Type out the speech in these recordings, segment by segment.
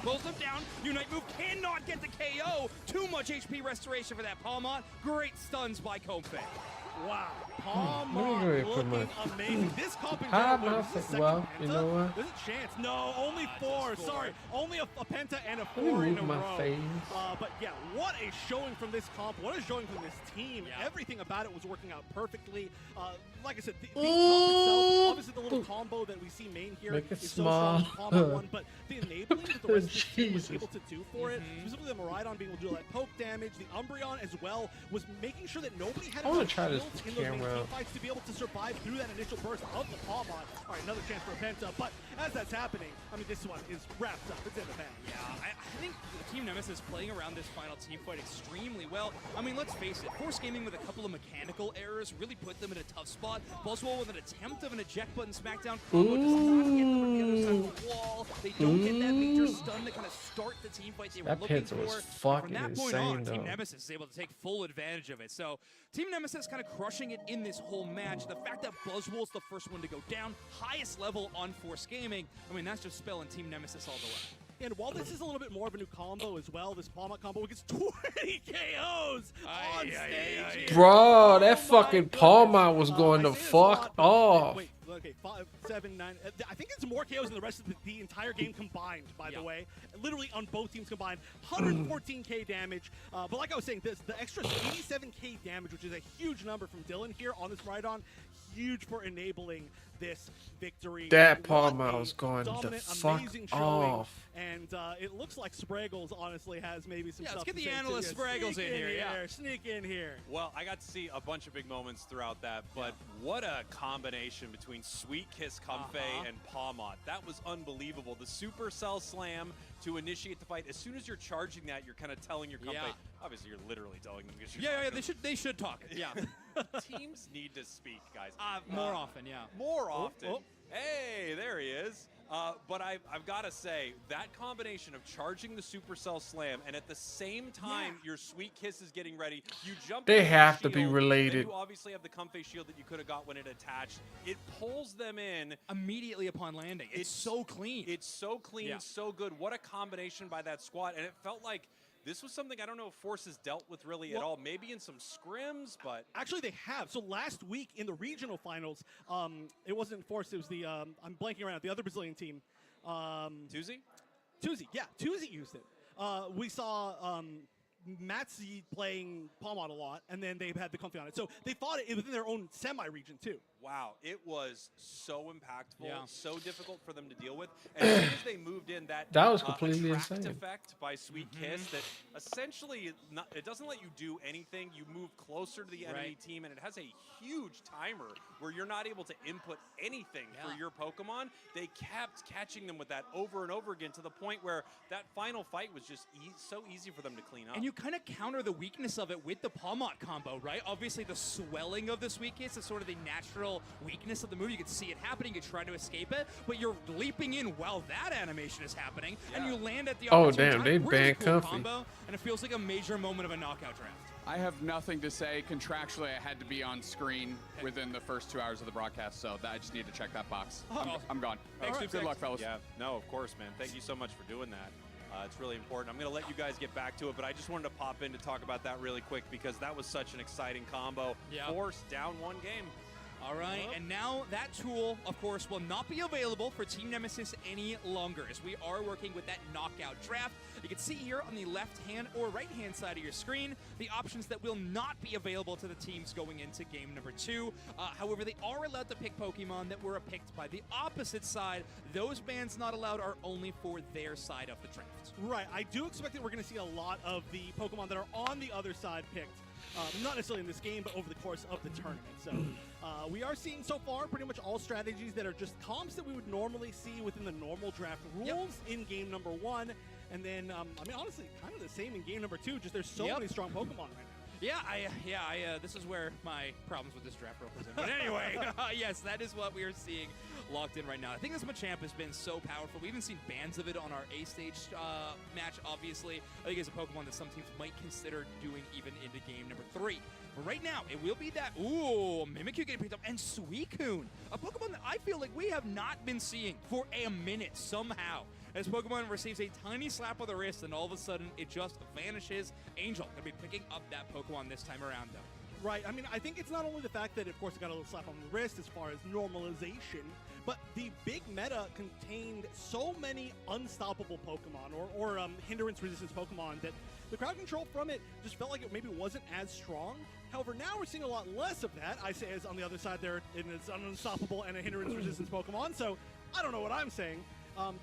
pulls them down. Unite move cannot get the KO. Too much HP restoration for that Palmont. Great stuns by Comfey. Wow, Palmont looking amazing. This comp in Well, you know what? There's a chance. No, only 4. Sorry, only a penta and a 4 Let me in a move my row. face. But yeah, what a showing from this comp. What a showing from this team. Yeah. Everything about it was working out perfectly. Like I said, the comp itself, obviously the little combo that we see main here Make it is small. so strong. Palmont won, but the enabling that the rest of the team was Jesus. able to do for it, specifically the Miraidon being able to do that poke damage, the Umbreon as well, was making sure that nobody had I wanna enough try this shields in those main camera team out. fights to be able to survive through that initial burst of the Palmont. All right, another chance for a Penta, but as that's happening, I mean, this one is wrapped up. It's in the bag. Yeah, I think Team Nemesis playing around this final team fight extremely well. I mean, let's face it, Force Gaming with a couple of mechanical errors really put them in a tough spot. Buzzwole with an attempt of an eject button smackdown combo does not get them on the other side of the wall. They don't get that major stun to kind of start the team fight they were That looking Penta was for. fucking From that point insane, on, Team though. Nemesis is able to take full advantage of it. So Team Nemesis kind of crushing it in this whole match. The fact that Buzzwole's the first one to go down, highest level on Force Gaming, I mean, that's just spelling Team Nemesis all the way. And while this is a little bit more of a new combo as well, this Palmont combo gets 20 KOs on stage. Here. Bro, that Oh fucking my Palmont goodness. was going I to say this a fuck lot, but off. Wait, okay, 5, 7, 9. I think it's more KOs than the rest of the entire game combined, by the way. Literally on both teams combined. 114k damage. But like I was saying, the extra 87k damage, which is a huge number from Dylan here on this Miraidon, huge for enabling this victory. That What Palmont a was going to dominant, fuck amazing showing. off. And it looks like Spraggles honestly has maybe some Yeah, stuff let's get to the say, analyst too. Spraggles Sneak in here, yeah. Sneak in here. Well, I got to see a bunch of big moments throughout that, but what a combination between Sweet Kiss Comfey and Palmont. That was unbelievable. The Supercell Slam to initiate the fight. As soon as you're charging that, you're kind of telling your Comfey. Yeah. Obviously, you're literally telling them. Because you're Yeah, talking to they should talk. Yeah. them. Teams need to speak, guys. More often, yeah. More often. oh. Hey, there he is. But I've got to say, that combination of charging the Supercell Slam and at the same time your Sweet Kiss is getting ready, you jump They into the have to be shield, related. then you obviously have the Comfey shield that you could have got when it attached. It pulls them in. Immediately upon landing. It's so clean. It's so clean, so good. What a combination by that squad. And it felt like this was something I don't know if Force has dealt with really at all. Maybe in some scrims, but... Actually, they have. So last week in the regional finals, it wasn't Force, it was the, I'm blanking around, the other Brazilian team. Tuzi? Tuzi, yeah, Tuzi used it. We saw Matzi playing Palmont a lot, and then they've had the Comfey on it. So they fought it within their own semi-region, too. Wow, it was so impactful, Yeah. so difficult for them to deal with. And as soon as they moved in, that was completely attract insane. effect by Sweet Kiss that essentially it doesn't let you do anything. You move closer to the enemy team, and it has a huge timer where you're not able to input anything for your Pokemon. They kept catching them with that over and over again to the point where that final fight was just so easy for them to clean up. And you kind of counter the weakness of it with the Palmont combo, right? Obviously, the swelling of the Sweet Kiss is sort of the natural weakness of the move. You can see it happening. You try to escape it, but you're leaping in while that animation is happening, and you land at the opportune damn, time. they Really banned cool Comfey. combo, and it feels like a major moment of a knockout draft. I have nothing to say. Contractually, I had to be on screen within the first 2 hours of the broadcast, so I just need to check that box. I'm gone. Thanks, Good Thanks. luck, fellas. Yeah, no, of course, man. Thank you so much for doing that. It's really important. I'm going to let you guys get back to it, but I just wanted to pop in to talk about that really quick because that was such an exciting combo. Yeah. Force down one game. All right, and now that tool, of course, will not be available for Team Nemesis any longer, as we are working with that knockout draft. You can see here on the left-hand or right-hand side of your screen the options that will not be available to the teams going into game number 2. However, they are allowed to pick Pokemon that were picked by the opposite side. Those bans not allowed are only for their side of the draft. Right, I do expect that we're going to see a lot of the Pokemon that are on the other side picked. Not necessarily in this game, but over the course of the tournament. So we are seeing so far pretty much all strategies that are just comps that we would normally see within the normal draft rules in game number 1. And then, I mean, honestly, kind of the same in game number 2, just there's so many strong Pokemon right now. Yeah, this is where my problems with this draft rule comes in. But anyway, yes, that is what we are seeing locked in right now. I think this Machamp has been so powerful. We even seen bans of it on our A-stage match, obviously. I think it's a Pokemon that some teams might consider doing even into game number 3. But right now, it will be that, Mimikyu getting picked up, and Suicune, a Pokemon that I feel like we have not been seeing for a minute somehow. as Pokemon receives a tiny slap on the wrist, and all of a sudden it just vanishes. Angel going to be picking up that Pokemon this time around, though. Right. I mean, I think it's not only the fact that, of course, it got a little slap on the wrist as far as normalization, but the big meta contained so many unstoppable Pokemon or hindrance-resistance Pokemon that the crowd control from it just felt like it maybe wasn't as strong. However, now we're seeing a lot less of that. I say as on the other side there, it's an unstoppable and a hindrance-resistance Pokemon, so I don't know what I'm saying.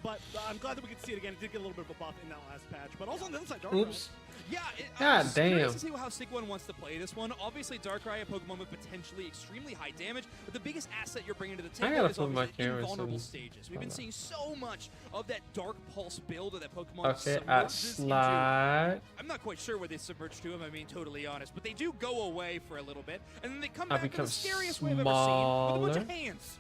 But I'm glad that we could see it again. It did get a little bit of a buff in that last patch. But also on the other side, Darkrai. Oops. Yeah, God damn. Curious to see how Sigwan wants to play this one. Obviously, Darkrai, a Pokemon with potentially extremely high damage, but the biggest asset you're bringing to the table is obviously invulnerable stages. We've been seeing so much of that Dark Pulse build of that Pokemon submerges into. I'm not quite sure where they submerge to, if I'm being totally honest, but they do go away for a little bit, and then they come back in the scariest way I've ever seen, with a bunch of hands.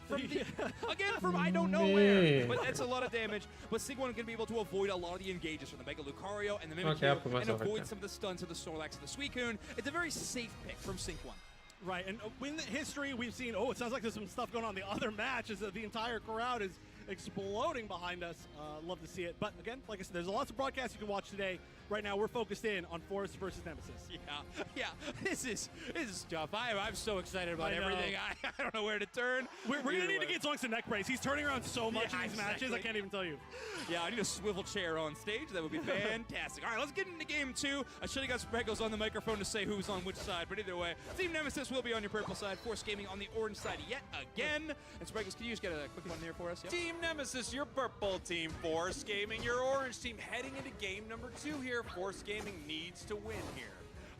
Again, from I don't know where, but that's a lot of damage. But Sigwan going to be able to avoid a lot of the engages from the Mega Lucario and the Mimikyu, and avoid some of the stuns of the Snorlax and the Suicune. It's a very safe pick from Sigwan. Right, and in history, we've seen, it sounds like there's some stuff going on in the other match as the entire crowd is exploding behind us. Love to see it. But again, like I said, there's lots of broadcasts you can watch today. Right now, we're focused in on Forest versus Nemesis. Yeah. This is tough. I'm so excited about everything. I don't know where to turn. We're going to need to get Zoinks a neck brace. He's turning around so much in these matches, I can't even tell you. Yeah, I need a swivel chair on stage. That would be fantastic. All right, let's get into game 2. I should have got Spreggles on the microphone to say who's on which side, but either way, Team Nemesis will be on your purple side, Force Gaming on the orange side yet again. And Spreggles, can you just get a quick one there for us? Yep. Team Nemesis, your purple team. Force Gaming, your orange team. Heading into game number 2 here. Force Gaming needs to win here.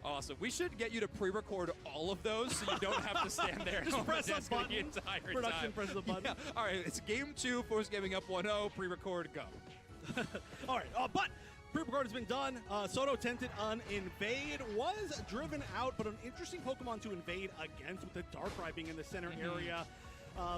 Awesome. We should get you to pre-record all of those so you don't have to stand there. Just press a button. The entire Production time. presses a button. Yeah. All right, it's game 2. Force Gaming up 1-0. Pre-record, go. All right, but pre-record has been done. Soto tented on Invade, was driven out, but an interesting Pokemon to invade against with the Darkrai being in the center area.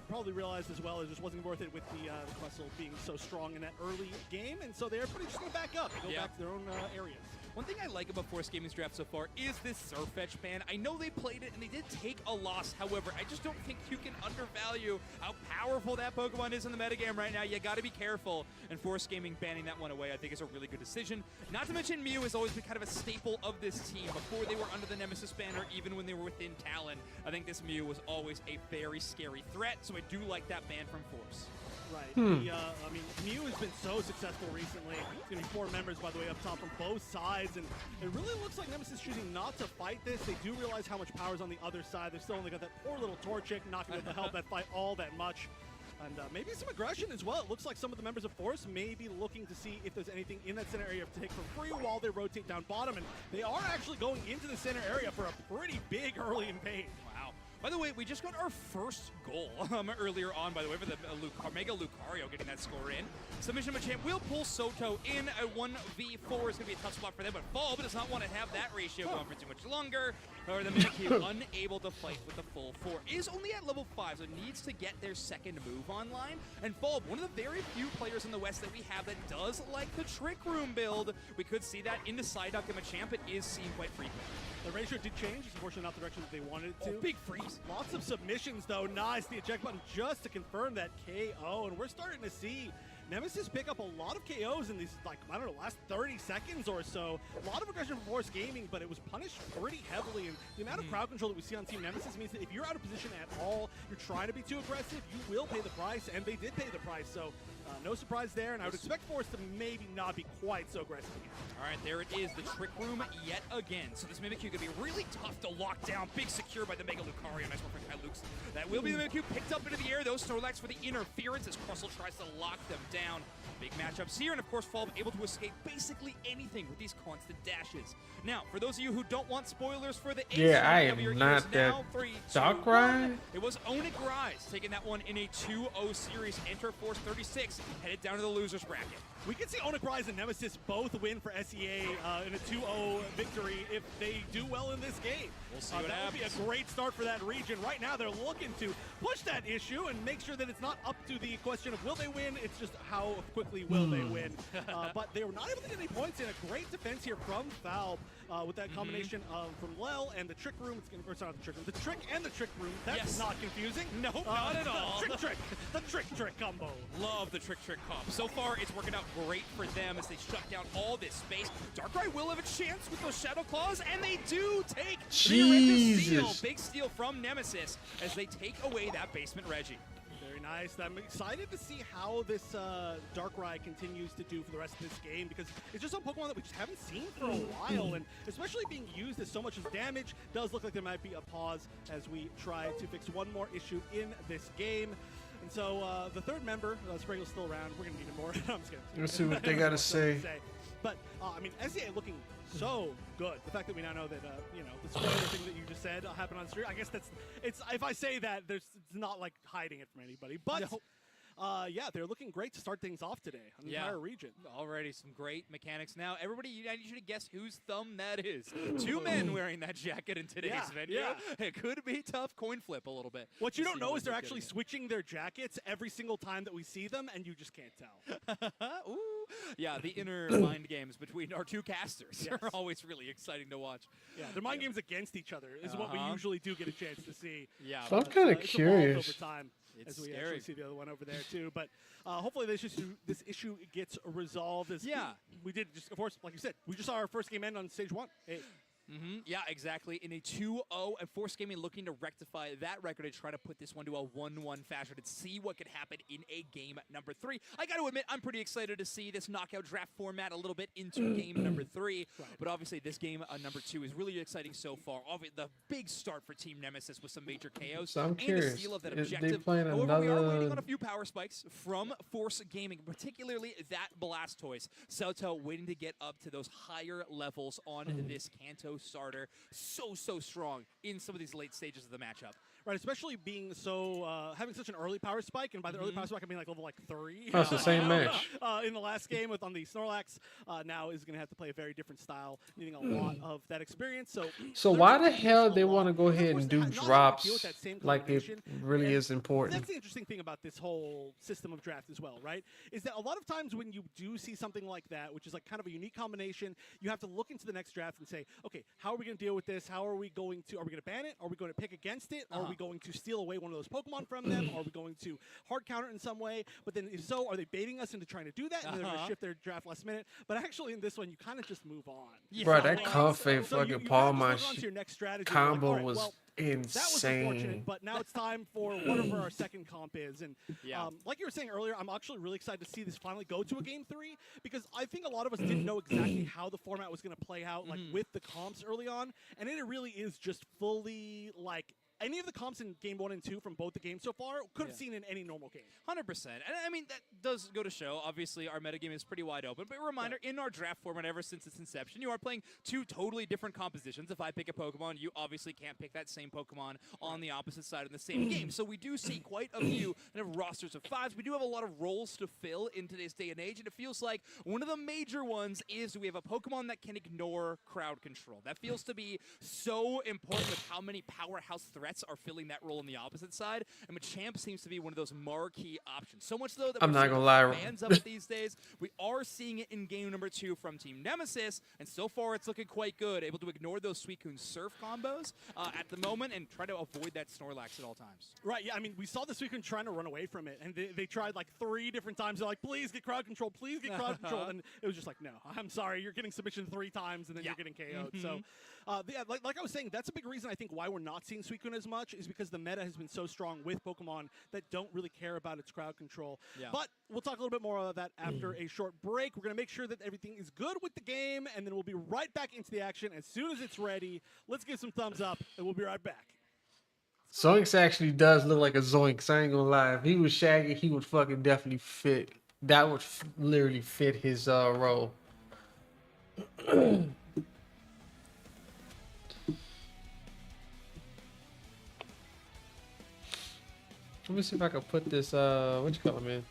Probably realized as well it just wasn't worth it with the Questle being so strong in that early game, and so they're pretty just going to back up and go back to their own areas. One thing I like about Force Gaming's draft so far is this Surfetch ban. I know they played it and they did take a loss. However, I just don't think you can undervalue how powerful that Pokemon is in the metagame right now. You got to be careful. And Force Gaming banning that one away, I think, is a really good decision. Not to mention Mew has always been kind of a staple of this team. Before they were under the Nemesis banner, even when they were within Talon, I think this Mew was always a very scary threat. So I do like that ban from Force. Right. I mean, Mew has been so successful recently. It's going to be 4 members, by the way, up top from both sides. And it really looks like Nemesis choosing not to fight this. They do realize how much power is on the other side. They've still only got that poor little Torchic, not going to be able to help that fight all that much. And maybe some aggression as well. It looks like some of the members of Force may be looking to see if there's anything in that center area to take for free while they rotate down bottom. And they are actually going into the center area for a pretty big early invade. Wow. By the way, we just got our first goal earlier on, by the way, for the Mega Lucario getting that score in. Submission Machamp will pull Soto in. A 1v4 is going to be a tough spot for them, but Fall does not want to have that ratio going for too much longer. Or the Mimikyu unable to fight with the full 4. Is only at level 5, so needs to get their second move online. And Fall, one of the very few players in the West that we have that does like the Trick Room build. We could see that into Psyduck and Machamp. It is seen quite frequently. The ratio did change. It's unfortunately not the direction that they wanted it to. Big freeze. Lots of submissions, though. Nice. The eject button just to confirm that KO. And we're starting to see Nemesis pick up a lot of KOs in these, like, I don't know, last 30 seconds or so. A lot of aggression from Force Gaming, but it was punished pretty heavily. And the amount of crowd control that we see on Team Nemesis means that if you're out of position at all, you're trying to be too aggressive, you will pay the price. And they did pay the price. So no surprise there. And I would expect Force to maybe not be quite so aggressive again. All right, there it is, the Trick Room yet again. So this Mimikyu going to be really tough to lock down. Big secure by the Mega Lucario. Nice one for Kylux. That will be the Mimikyu picked up into the air. Those Snorlax for the interference as Crustle tries to lock them down. Big matchups here, and of course, Fall able to escape basically anything with these constant dashes. Now, for those of you who don't want spoilers for the yeah, I am not that Darkrai. It was Onyx Rise taking that one in a 2-0 series. Enter Force 36, headed down to the losers bracket. We could see Onyx Rise and Nemesis both win for SEA in a 2-0 victory if they do well in this game. We'll see what that happens. would be a great start for that region. Right now, they're looking to push that issue and make sure that it's not up to the question of will they win. It's just how quickly will they win. But they were not able to get any points in. A great defense here from Valve with that combination from Lel and the Trick Room. Or sorry, not the Trick Room. The Trick and the Trick Room. That's not confusing. No, not at all. The Trick combo. Love the Trick comp. So far, it's working out great for them as they shut down all this space. Darkrai will have a chance with those Shadow Claws, and they do take the horrendous steal. Big steal from Nemesis as they take away that basement Reggie. Very nice. I'm excited to see how this Darkrai continues to do for the rest of this game, because it's just a Pokemon that we just haven't seen for a while, and especially being used as so much as damage, does look like there might be a pause as we try to fix one more issue in this game. And so the third member, Spraggle's still around. We're going to need him more. I'm just kidding. Let's see what they got to say. But, I mean, SCA looking so good. The fact that we now know that, you know, the spoiler thing that you just said happened on stream, I guess it's if I say that, it's not like hiding it from anybody. But, yeah, they're looking great to start things off today on the entire region. Already some great mechanics now. Everybody, I need you to guess whose thumb that is. Two men wearing that jacket in today's venue. Yeah. It could be tough. Coin flip a little bit. What you don't know is they're actually switching their jackets every single time that we see them, and you just can't tell. Ooh. Yeah, the inner mind games between our two casters are always really exciting to watch. Yeah, their mind games against each other is what we usually do get a chance to see. Yeah, so I'm kind of curious. Over time. It's as we scary. actually see the other one over there too, but hopefully this issue gets resolved. As we did just, of course, like you said, we just saw our first game end on stage 1. Hey. Yeah, exactly. In a 2-0, and Force Gaming looking to rectify that record and try to put this one to a 1-1 fashion and see what could happen in a game number 3. I got to admit, I'm pretty excited to see this knockout draft format a little bit into game number 3. But obviously, this game number 2 is really exciting so far. The big start for Team Nemesis with some major KOs so I'm and curious. the steal of that Is objective. However, we are waiting on a few power spikes from Force Gaming, particularly that Blastoise. Soto waiting to get up to those higher levels on this Kanto starter. So strong in some of these late stages of the matchup. Right, especially being so having such an early power spike, and by the early power spike I mean like level 3. Oh, it's the same match. In the last game on the Snorlax, now is going to have to play a very different style, needing a lot of that experience. So why the hell they want to go ahead and do drops like it really is important? That's the interesting thing about this whole system of draft as well, right? Is that a lot of times when you do see something like that, which is like kind of a unique combination, you have to look into the next draft and say, okay, how are we going to deal with this? Are we going to ban it? Are we going to pick against it? Are we going to steal away one of those Pokemon from them? Are we going to hard counter it in some way? But then if so, are they baiting us into trying to do that? And they're going to shift their draft last minute. But actually in this one, you kind of just move on. Yeah. Bro, that Comfey fucking Paul combo like, was That insane. was unfortunate, but now it's time for whatever our second comp is. And like you were saying earlier, I'm actually really excited to see this finally go to a game 3, because I think a lot of us didn't know exactly how the format was going to play out, like with the comps early on. And it really is just fully like any of the comps in game 1 and 2 from both the games so far could have seen in any normal game. 100%. And I mean, that does go to show, obviously, our metagame is pretty wide open. But a reminder, in our draft format ever since its inception, you are playing 2 totally different compositions. If I pick a Pokemon, you obviously can't pick that same Pokemon on the opposite side of the same game. So we do see quite a few kind of rosters of 5s. We do have a lot of roles to fill in today's day and age, and it feels like one of the major ones is we have a Pokemon that can ignore crowd control. That feels to be so important with how many powerhouse threats are filling that role on the opposite side, and Machamp seems to be one of those marquee options. So much so that I'm not gonna lie, fans of it these days. We are seeing it in game number 2 from Team Nemesis, and so far it's looking quite good. Able to ignore those Suicune Surf combos at the moment and try to avoid that Snorlax at all times. Right, yeah, I mean, we saw the Suicune trying to run away from it, and they tried like 3 different times. They're like, please get crowd control, please get crowd control. And it was just like, no, I'm sorry, you're getting submission 3 times, and then you're getting KO'd. So, like I was saying, that's a big reason I think why we're not seeing Suicune as much is because the meta has been so strong with Pokemon that don't really care about its crowd control. But we'll talk a little bit more about that after a short break. We're going to make sure that everything is good with the game, and then we'll be right back into the action as soon as it's ready. Let's give some thumbs up, and we'll be right back. Zoinks actually does look like a Zoinks. I ain't gonna lie. If he was Shaggy, he would fucking definitely fit. That would literally fit his role. Let me see if I can put this, what you call him in?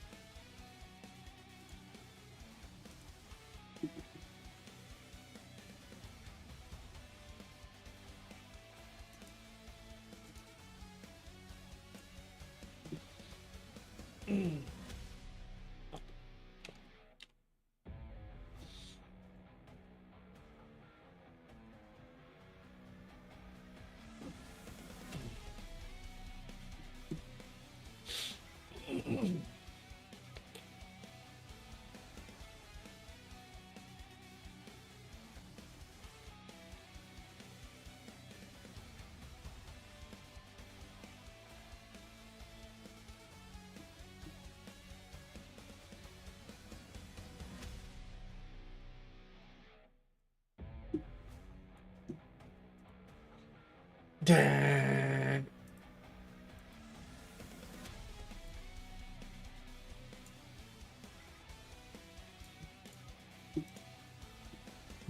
Dang.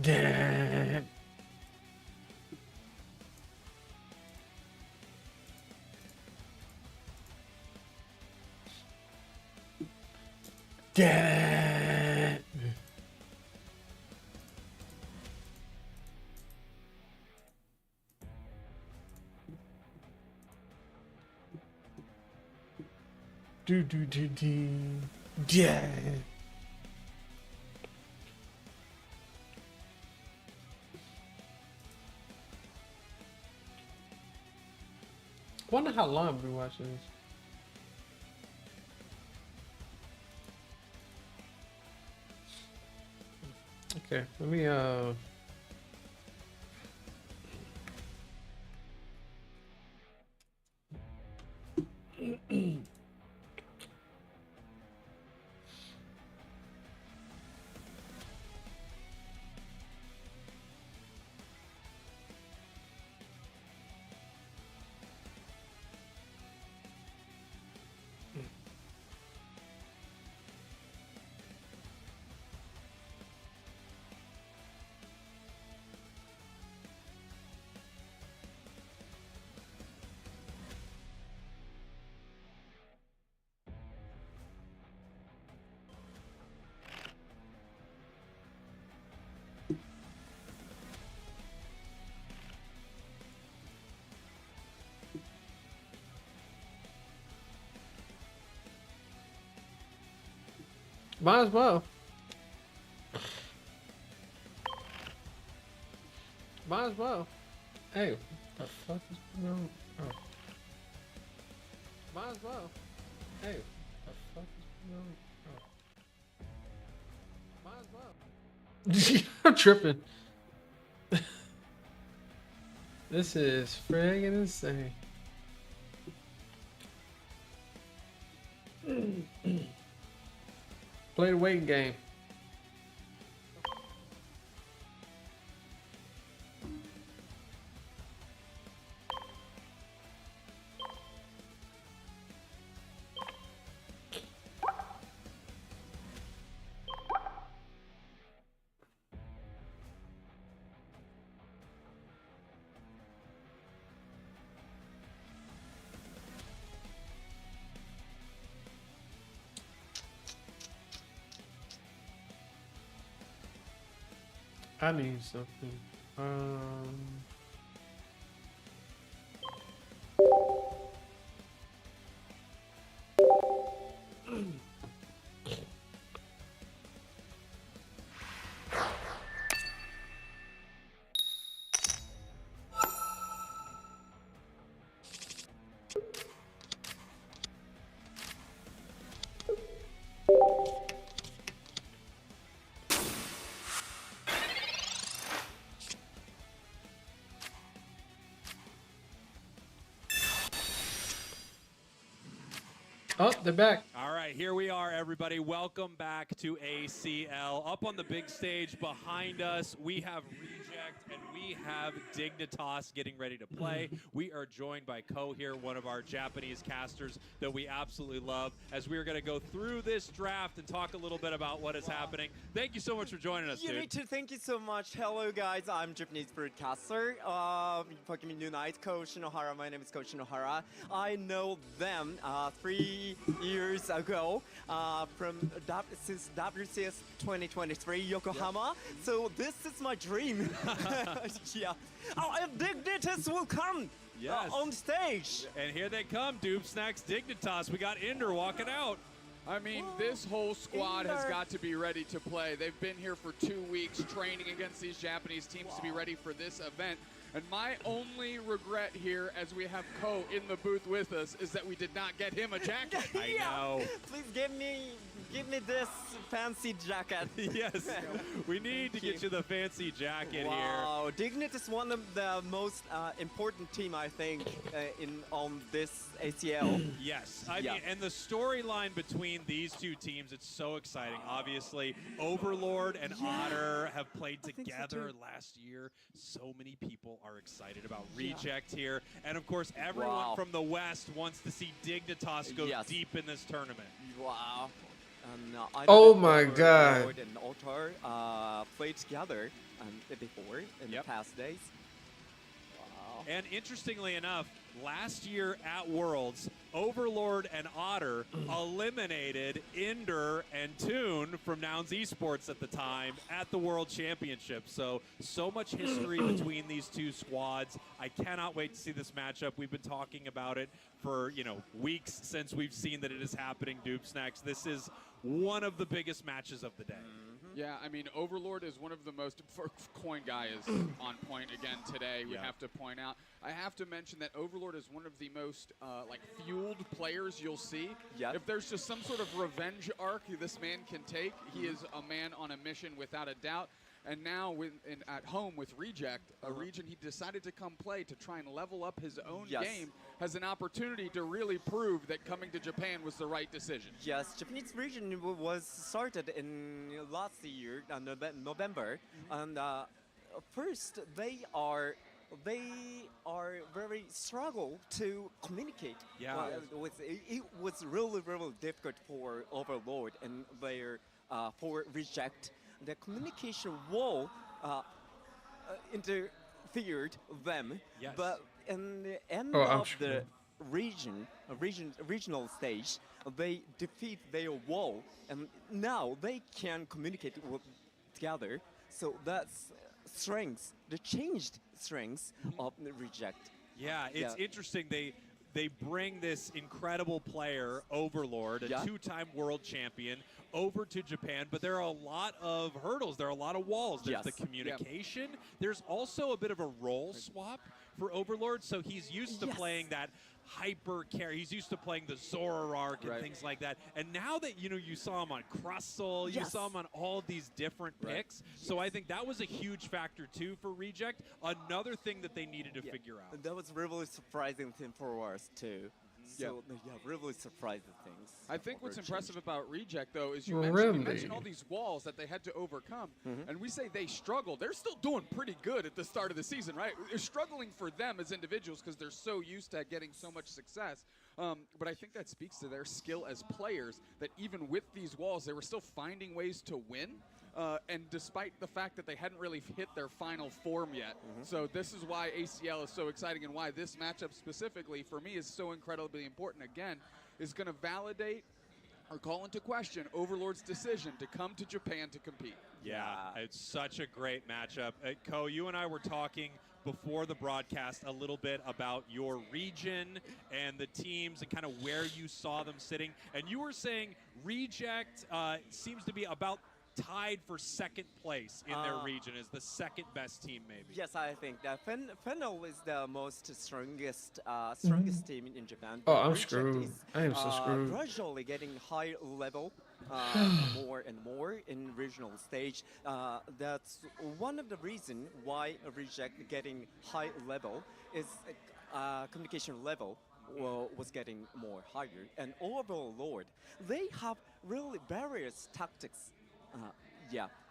Dang. Dang. Do. Dang. Wonder how long I've been watching this. Okay, let me might as well. Might as well. Hey, what the fuck is going on? Oh. Might as well. Hey, what the fuck is going on? Oh. Might as well. I'm tripping. This is friggin' insane. Play the waiting game. I need something. Oh, they're back. All right, here we are, everybody. Welcome back to ACL. Up on the big stage behind us, we have Reject and we have Dignitas getting ready to play. We are joined by Ko here, one of our Japanese casters that we absolutely love, as we are going to go through this draft and talk a little bit about what is happening. Thank you so much for joining us, You dude. need to thank you so much. Hello, guys. I'm Japanese broadcaster. Fucking new night, Coach Shinohara. My name is Coach Shinohara. I know them 3 years ago from since WCS 2023 Yokohama. So this is my dream. Yeah. Oh, and Dignitas will come Yes. on stage. And here they come, Doob Snacks Dignitas. We got Ender walking out. I mean, this whole squad has got to be ready to play. They've been here for 2 weeks training against these Japanese teams to be ready for this event. And my only regret here, as we have Ko in the booth with us, is that we did not get him a jacket. I know. Please give me Give me this fancy jacket. Yes, we need to get you the fancy jacket Wow, Dignity is one of the most important team, I think, on this ACL. here. Yes, I Yeah. mean, and the storyline between these two teams, it's so exciting. Obviously, Overlord and Otter have played I think so together too. last year. So many people are excited about Reject here. And of course, everyone Wow. from the West wants to see Dignitas go Yes. deep in this tournament. Wow. I Oh know my that God. Lord and Otar played together before in the Yep. past days. Wow. And interestingly enough, last year at Worlds, Overlord and Otter eliminated Inder and Toon from Nouns Esports at the time at the World Championship. So much history between these two squads. I cannot wait to see this matchup. We've been talking about it for, weeks since we've seen that it is happening, Dupe Snacks. This is one of the biggest matches of the day. Yeah, I mean, Overlord is one of the most. Coin Guy is on point again today. We Yeah. have to point out. I have to mention that Overlord is one of the most fueled players you'll see. Yep. If there's just some sort of revenge arc this man can take, he is a man on a mission without a doubt. And now at home with Reject, a region he decided to come play to try and level up his own Yes. game, has an opportunity to really prove that coming to Japan was the right decision. Yes, Japanese region was started in last year, November, and first they are very struggle to communicate. Yeah. It was really difficult for Overlord and their for Reject. The communication wall interfered them, Yes. but in the end Oh, I'm of the sure. regional stage, they defeat their wall, and now they can communicate together. So that's strengths, the changed strengths of the Reject. Yeah, it's Yeah. interesting. They bring this incredible player, Overlord, a Yeah. two-time world champion, over to Japan, but there are a lot of hurdles. There are a lot of walls. There's Yes. the communication. There's also a bit of a role swap for Overlord, so he's used to Yes. playing that hyper carry. He's used to playing the Zoroark and Right. things like that. And now that you saw him on Crustle, you Yes. saw him on all these different Right. picks. So I think that was a huge factor too for Reject. Another thing that they needed to Yeah. figure out. That was really surprising thing for us too. So yeah, really surprising things. I think what's were impressive changed. about Reject, though, is you Really? mentioned all these walls that they had to overcome, and we say they struggle. They're still doing pretty good at the start of the season, right? It's struggling for them as individuals because they're so used to getting so much success. But I think that speaks to their skill as players, that even with these walls, they were still finding ways to win. And despite the fact that they hadn't really hit their final form yet. So this is why ACL is so exciting, and why this matchup specifically, for me, is so incredibly important. Again, is going to validate or call into question Overlord's decision to come to Japan to compete. Yeah, it's such a great matchup. Ko, you and I were talking before the broadcast a little bit about your region and the teams and kind of where you saw them sitting. And you were saying Reject seems to be about tied for second place in their region, as the second best team maybe. Yes, I think that Fennel is the most strongest team in Japan. Oh, I'm Reject screwed. is, I am so screwed. Gradually getting high level, more and more in regional stage. That's one of the reasons why Reject getting high level is communication level was getting more higher. And Overlord, they have really various tactics.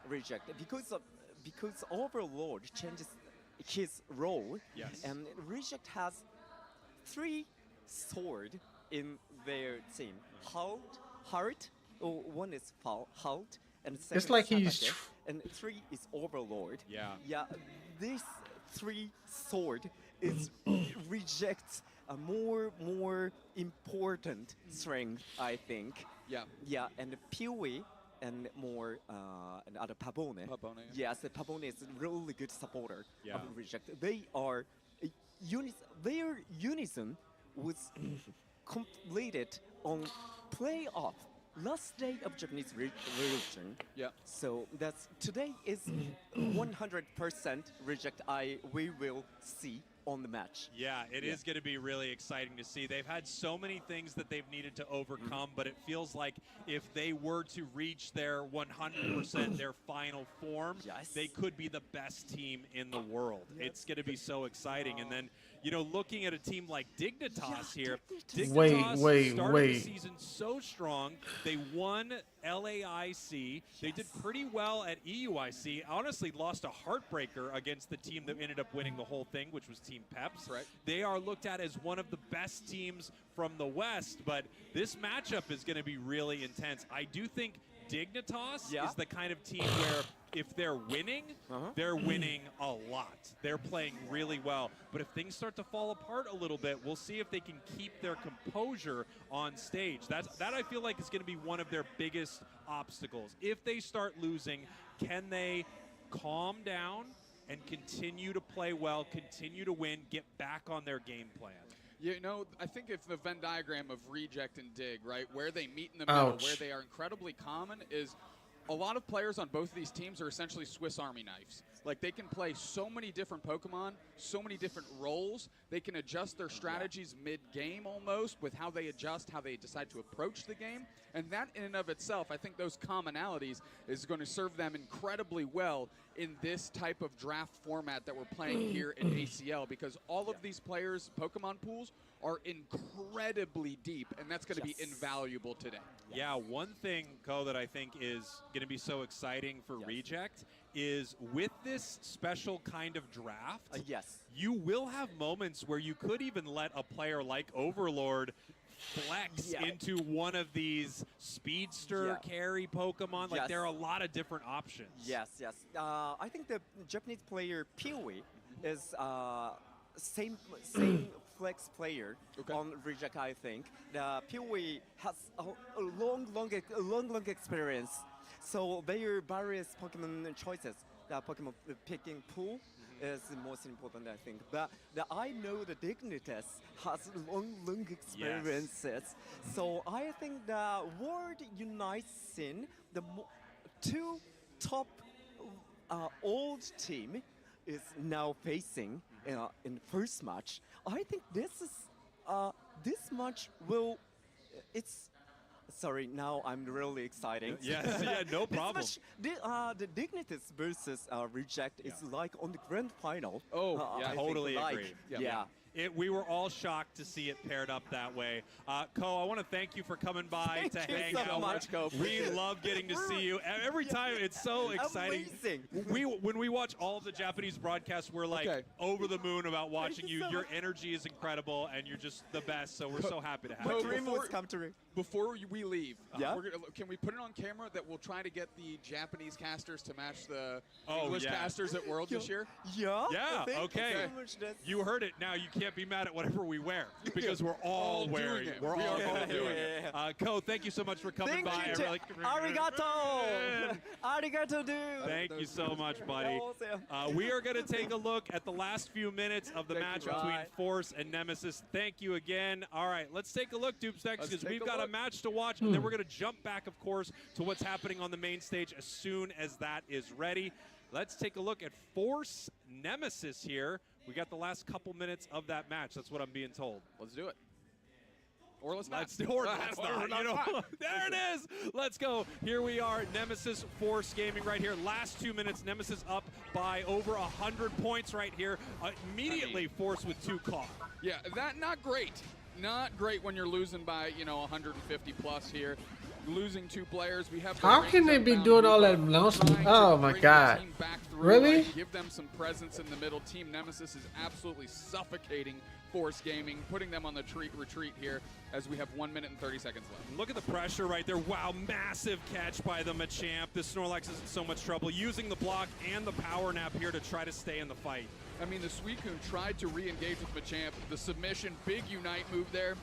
Reject because Overlord changes his role. Yes. And Reject has 3 swords in their team. Heart, one is Halt, and second It's like is he's Satake, and 3 is Overlord. Yeah. Yeah, this 3 sword is Reject's a more important strength, I think. Yeah. Yeah, and Peewee and more and other Pabone. Pabone, Yes, the Pabone is a really good supporter Yeah. of Reject. They are their unison was completed on playoff last day of Japanese region. Yeah. So that's today is 100% Reject. We will see on the match. Yeah, it is going to be really exciting to see. They've had so many things that they've needed to overcome, but it feels like if they were to reach their 100%, their final form, they could be the best team in the world. It's going to be so exciting. And then, you know, looking at a team like Dignitas here, Dignitas started the season so strong. They won LAIC. They did pretty well at EUIC. Honestly, lost a heartbreaker against the team that ended up winning the whole thing, which was Team Peps. Right. They are looked at as one of the best teams from the West, but this matchup is going to be really intense. I do think Dignitas is the kind of team where if they're winning, they're winning a lot. They're playing really well. But if things start to fall apart a little bit, we'll see if they can keep their composure on stage. That I feel like is going to be one of their biggest obstacles. If they start losing, can they calm down and continue to play well, continue to win, get back on their game plan? You know, I think if the Venn diagram of Reject and Dig, right, where they meet in the middle, where they are incredibly common, is a lot of players on both of these teams are essentially Swiss Army knives. Like, they can play so many different Pokemon, so many different roles. They can adjust their strategies mid-game almost with how they adjust, how they decide to approach the game. And that in and of itself, I think those commonalities is going to serve them incredibly well in this type of draft format that we're playing here in ACL, because all of these players' Pokemon pools are incredibly deep, and that's going to be invaluable today. Yeah, one thing, Ko, that I think is going to be so exciting for Reject is with this special kind of draft, you will have moments where you could even let a player like Overlord flex into one of these speedster carry Pokemon. Like, there are a lot of different options. I think the Japanese player Peewee is same flex player on Reject. I think the Peewee has a long experience, so their various Pokemon choices, the Pokemon picking pool is the most important, I think. But I know the Dignitas has long experiences, so I think the World Unite scene, the two top old team is now facing in the first match. I think this is this match will. Sorry, now I'm really excited. No problem. The Dignitas versus Reject is like on the grand final. I totally agree. We were all shocked to see it paired up that way. Ko, I want to thank you for coming by to hang out. We love getting to see you. Every time, it's so exciting. Amazing. When we watch all of the Japanese broadcasts, we're like over the the moon about watching you. Your energy is incredible, and you're just the best, so we're so happy to have you. Dream was come true. Before we leave, Yeah? can we put it on camera that we'll try to get the Japanese casters to match the English casters at Worlds this year? Yeah? Yeah, okay. You heard it. Now you can't be mad at whatever we wear because we're all wearing it. We're all doing it. Ko, thank you so much for coming by. Arigato! Arigato, dude! Thank you so much, buddy. We are going to take a look at the last few minutes of the match between Force and Nemesis. Thank you again. All right, let's take a look, Dupestex, because we've got a match to watch, and then we're going to jump back, of course, to what's happening on the main stage as soon as that is ready. Let's take a look at Force Nemesis here. We got the last couple minutes of that match. That's what I'm being told. Let's do it. Or let's not. You know, there it is. Let's go. Here we are, Nemesis Force Gaming right here. Last 2 minutes, Nemesis up by over 100 points right here. Immediately, Force with 2 caught. Yeah, not great. Not great when you're losing by, 150 plus here. Losing 2 players. We have. How can they be doing all that announcement? Oh my God! Really? Give them some presence in the middle. Team Nemesis is absolutely suffocating Force Gaming, putting them on the retreat here as we have 1 minute and 30 seconds left. Look at the pressure right there. Wow, massive catch by the Machamp. The Snorlax is in so much trouble, using the block and the power nap here to try to stay in the fight. I mean, the Suicune tried to re-engage with Machamp. The submission, big Unite move there.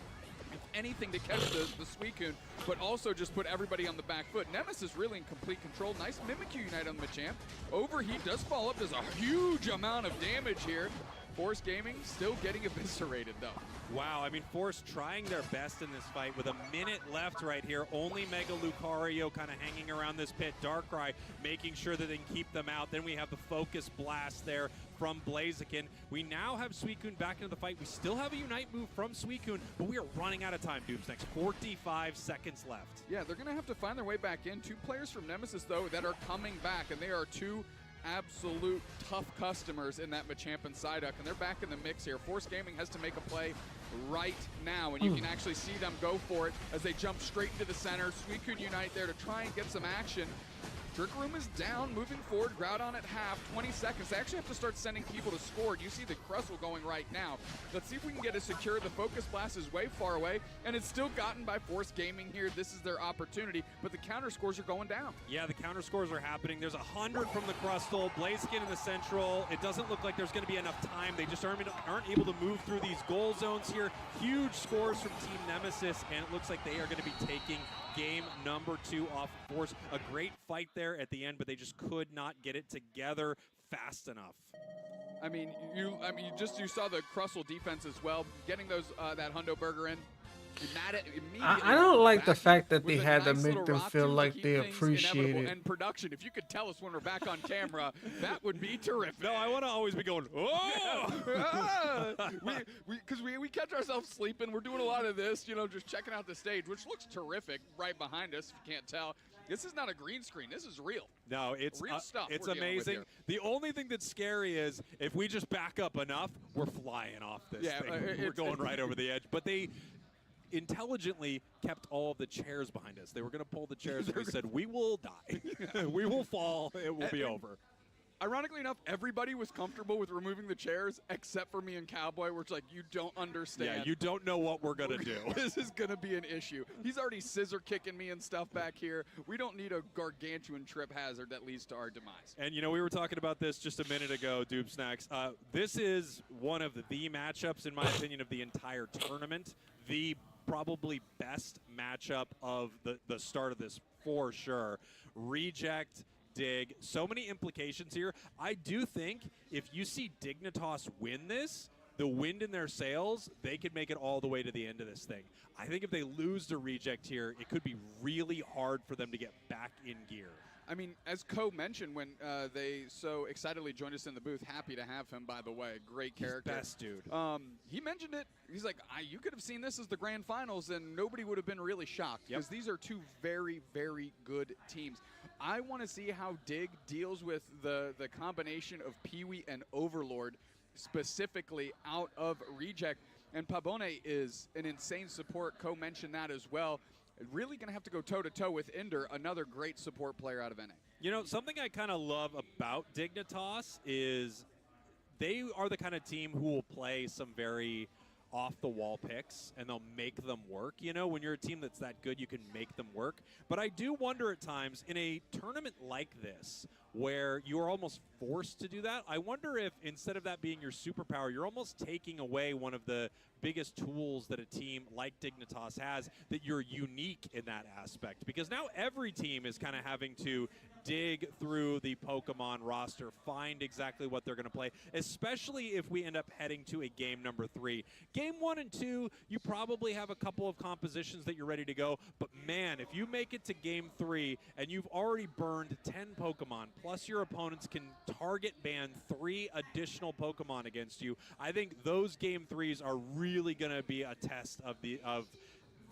If anything to catch the Suicune, but also just put everybody on the back foot. Nemesis really in complete control. Nice Mimikyu Unite on Machamp. Overheat does fall up. Does a huge amount of damage here. Force Gaming still getting eviscerated, though. Wow, I mean, Force trying their best in this fight with a minute left right here. Only Mega Lucario kind of hanging around this pit. Darkrai making sure that they can keep them out. Then we have the Focus Blast there from Blaziken. We now have Suicune back into the fight. We still have a Unite move from Suicune, but we are running out of time, Doomsnext. 45 seconds left. Yeah, they're going to have to find their way back in. 2 players from Nemesis, though, that are coming back, and they are 2 absolute tough customers in that Machamp and Psyduck, and they're back in the mix here. Force Gaming has to make a play right now, and you can actually see them go for it as they jump straight into the center. Suicune Unite there to try and get some action. Trick Room is down, moving forward. Groudon at half, 20 seconds. They actually have to start sending people to score. You see the Crustle going right now. Let's see if we can get it secure. The Focus Blast is way far away, and it's still gotten by Force Gaming here. This is their opportunity, but the counter scores are going down. Yeah, the counter scores are happening. There's 100 from the Crustle. Blaziken in the central. It doesn't look like there's going to be enough time. They just aren't able to move through these goal zones here. Huge scores from Team Nemesis, and it looks like they are going to be taking game number 2 off Force. A great fight there at the end, but they just could not get it together fast enough. I mean, you saw the Crustle defense as well, getting those that Hundo Burger in. I don't like the fact that they had to nice make them feel like they appreciate it. And production, if you could tell us when we're back on camera, that would be terrific. No, I want to always be going, oh! Because we catch ourselves sleeping. We're doing a lot of this, you know, just checking out the stage, which looks terrific right behind us, if you can't tell. This is not a green screen. This is real. No, it's real stuff. It's amazing. The only thing that's scary is if we just back up enough, we're flying off this thing. We're going right over the edge. But they intelligently kept all of the chairs behind us. They were going to pull the chairs, and we said, we will die. We will fall. It will be over. Ironically enough, everybody was comfortable with removing the chairs except for me and Cowboy, which like, you don't understand. Yeah, you don't know what we're going to do. This is going to be an issue. He's already scissor kicking me and stuff back here. We don't need a gargantuan trip hazard that leads to our demise. And, you know, we were talking about this just a minute ago, Doob Snacks. This is one of the matchups, in my opinion, of the entire tournament. The probably best matchup of the start of this for sure. Reject, Dig, so many implications here. I do think if you see Dignitas win this, the wind in their sails, they could make it all the way to the end of this thing. I think if they lose to Reject here, it could be really hard for them to get back in gear. I mean, as Ko mentioned when they so excitedly joined us in the booth, happy to have him, by the way. Great character. He's best dude. He mentioned it. He's like, you could have seen this as the grand finals, and nobody would have been really shocked because these are 2 very, very good teams. I want to see how Dig deals with the combination of Pee-wee and Overlord, specifically out of Reject. And Pabone is an insane support. Ko mentioned that as well. Really going to have to go toe-to-toe with Ender, another great support player out of NA. You know, something I kind of love about Dignitas is they are the kind of team who will play some very off-the-wall picks, and they'll make them work. You know, when you're a team that's that good, you can make them work. But I do wonder at times, in a tournament like this, where you are almost forced to do that, I wonder if instead of that being your superpower, you're almost taking away one of the biggest tools that a team like Dignitas has, that you're unique in that aspect. Because now every team is kind of having to dig through the Pokemon roster, find exactly what they're going to play, especially if we end up heading to a game number 3. Game 1 and 2, you probably have a couple of compositions that you're ready to go, but man, if you make it to game 3 and you've already burned 10 Pokemon, plus your opponents can target ban 3 additional Pokemon against you, I think those game 3s are really going to be a test of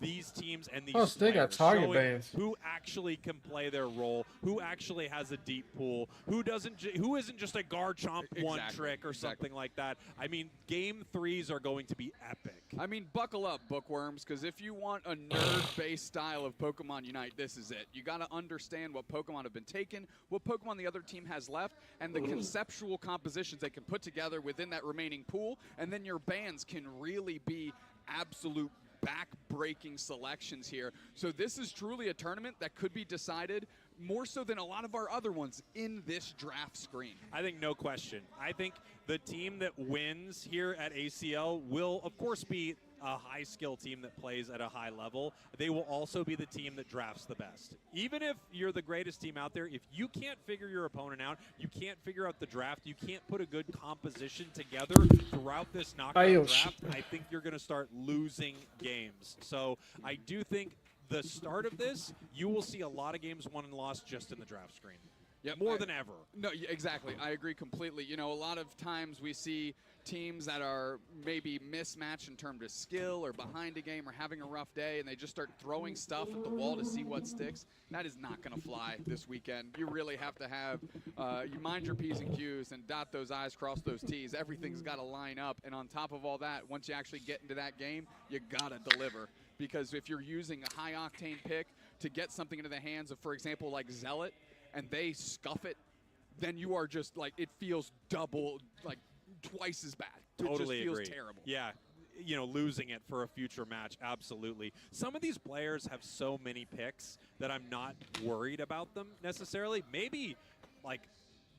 these teams and these Plus, they got target bans. Who actually can play their role, who actually has a deep pool, who isn't just a Garchomp one trick or something like that. I mean, game 3s are going to be epic. I mean, buckle up, bookworms, because if you want a nerd-based style of Pokemon Unite, this is it. You got to understand what Pokemon have been taken, what Pokemon the other team has left, and the conceptual compositions they can put together within that remaining pool, and then your bans can really be absolute back-breaking selections here. So this is truly a tournament that could be decided more so than a lot of our other ones in this draft screen. I think no question. I think the team that wins here at ACL will, of course, be a high skill team that plays at a high level, they will also be the team that drafts the best. Even if you're the greatest team out there, if you can't figure your opponent out, you can't figure out the draft, you can't put a good composition together throughout this knockout draft, I think you're going to start losing games. So I do think the start of this, you will see a lot of games won and lost just in the draft screen. Yep, More than ever. No, exactly. I agree completely. You know, a lot of times we see teams that are maybe mismatched in terms of skill or behind a game or having a rough day, and they just start throwing stuff at the wall to see what sticks. That is not going to fly this weekend. You really have to have, you mind your P's and Q's and dot those I's, cross those T's. Everything's got to line up. And on top of all that, once you actually get into that game, you got to deliver. Because if you're using a high-octane pick to get something into the hands of, for example, like Zealot, and they scuff it, then you are just like, it feels double, like twice as bad. Totally it just agree. feels terrible. Yeah, you know, losing it for a future match, absolutely. Some of these players have so many picks that I'm not worried about them necessarily. Maybe like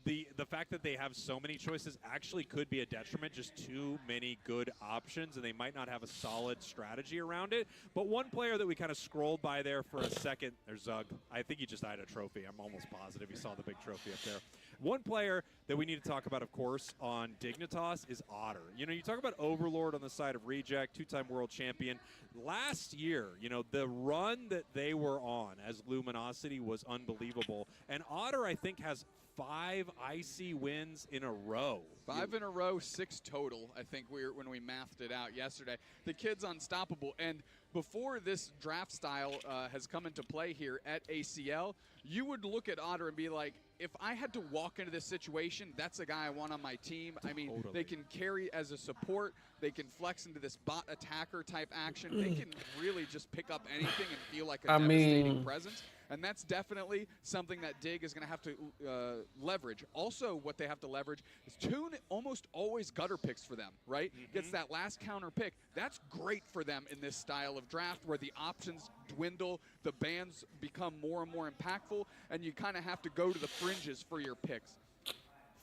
the fact that they have so many choices actually could be a detriment, just too many good options, and they might not have a solid strategy around it. But one player that we kind of scrolled by there for a second, there's Zug. I think he just eyed a trophy. I'm almost positive he saw the big trophy up there. One player that we need to talk about, of course, on Dignitas is Otter. You know, you talk about Overlord on the side of Reject, two-time world champion. Last year, you know, the run that they were on as Luminosity was unbelievable. And Otter, I think, has 5 IC wins in a row. 5 in a row, 6 total, I think, when we mathed it out yesterday. The kid's unstoppable. And before this draft style has come into play here at ACL, you would look at Otter and be like, if I had to walk into this situation, that's a guy I want on my team. I mean, They can carry as a support. They can flex into this bot attacker type action. They can really just pick up anything and feel like a devastating presence. And that's definitely something that Dig is going to have to leverage. Also, what they have to leverage is Toon almost always gutter picks for them, right? Gets that last counter pick. That's great for them in this style of draft where the options dwindle, the bans become more and more impactful, and you kind of have to go to the fringes for your picks.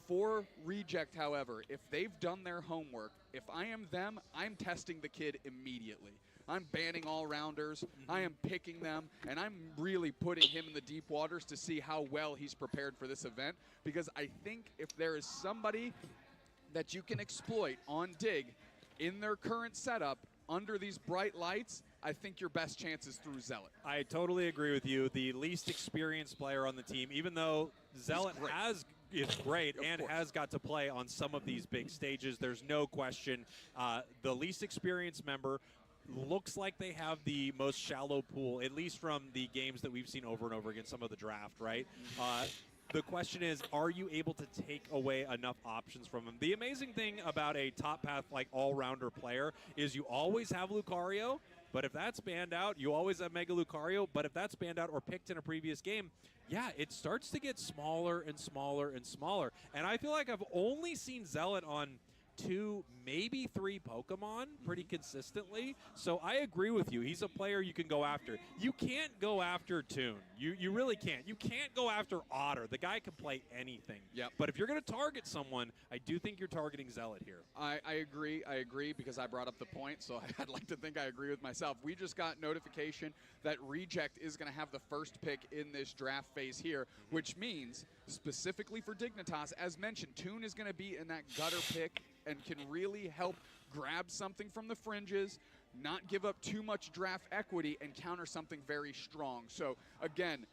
For Reject, however, if they've done their homework, if I am them, I'm testing the kid immediately. I'm banning all-rounders, I am picking them, and I'm really putting him in the deep waters to see how well he's prepared for this event, because I think if there is somebody that you can exploit on Dig in their current setup under these bright lights, I think your best chance is through Zealot. I totally agree with you. The least experienced player on the team, even though Zealot is great and has got to play on some of these big stages, there's no question. The least experienced member looks like they have the most shallow pool, at least from the games that we've seen over and over again, some of the draft, right? The question is, are you able to take away enough options from them? The amazing thing about a top path like all-rounder player is you always have Lucario, but if that's banned out, you always have Mega Lucario, but if that's banned out or picked in a previous game, yeah, it starts to get smaller and smaller and smaller. And I feel like I've only seen Zealot on 2, maybe 3 Pokemon pretty consistently. So I agree with you. He's a player you can go after. You can't go after Toon. You really can't. You can't go after Otter. The guy can play anything. Yep. But if you're going to target someone, I do think you're targeting Zealot here. I agree. I agree because I brought up the point, so I'd like to think I agree with myself. We just got notification that Reject is going to have the first pick in this draft phase here, which means specifically for Dignitas, as mentioned, Toon is going to be in that gutter pick and can really help grab something from the fringes, not give up too much draft equity, and counter something very strong. So again,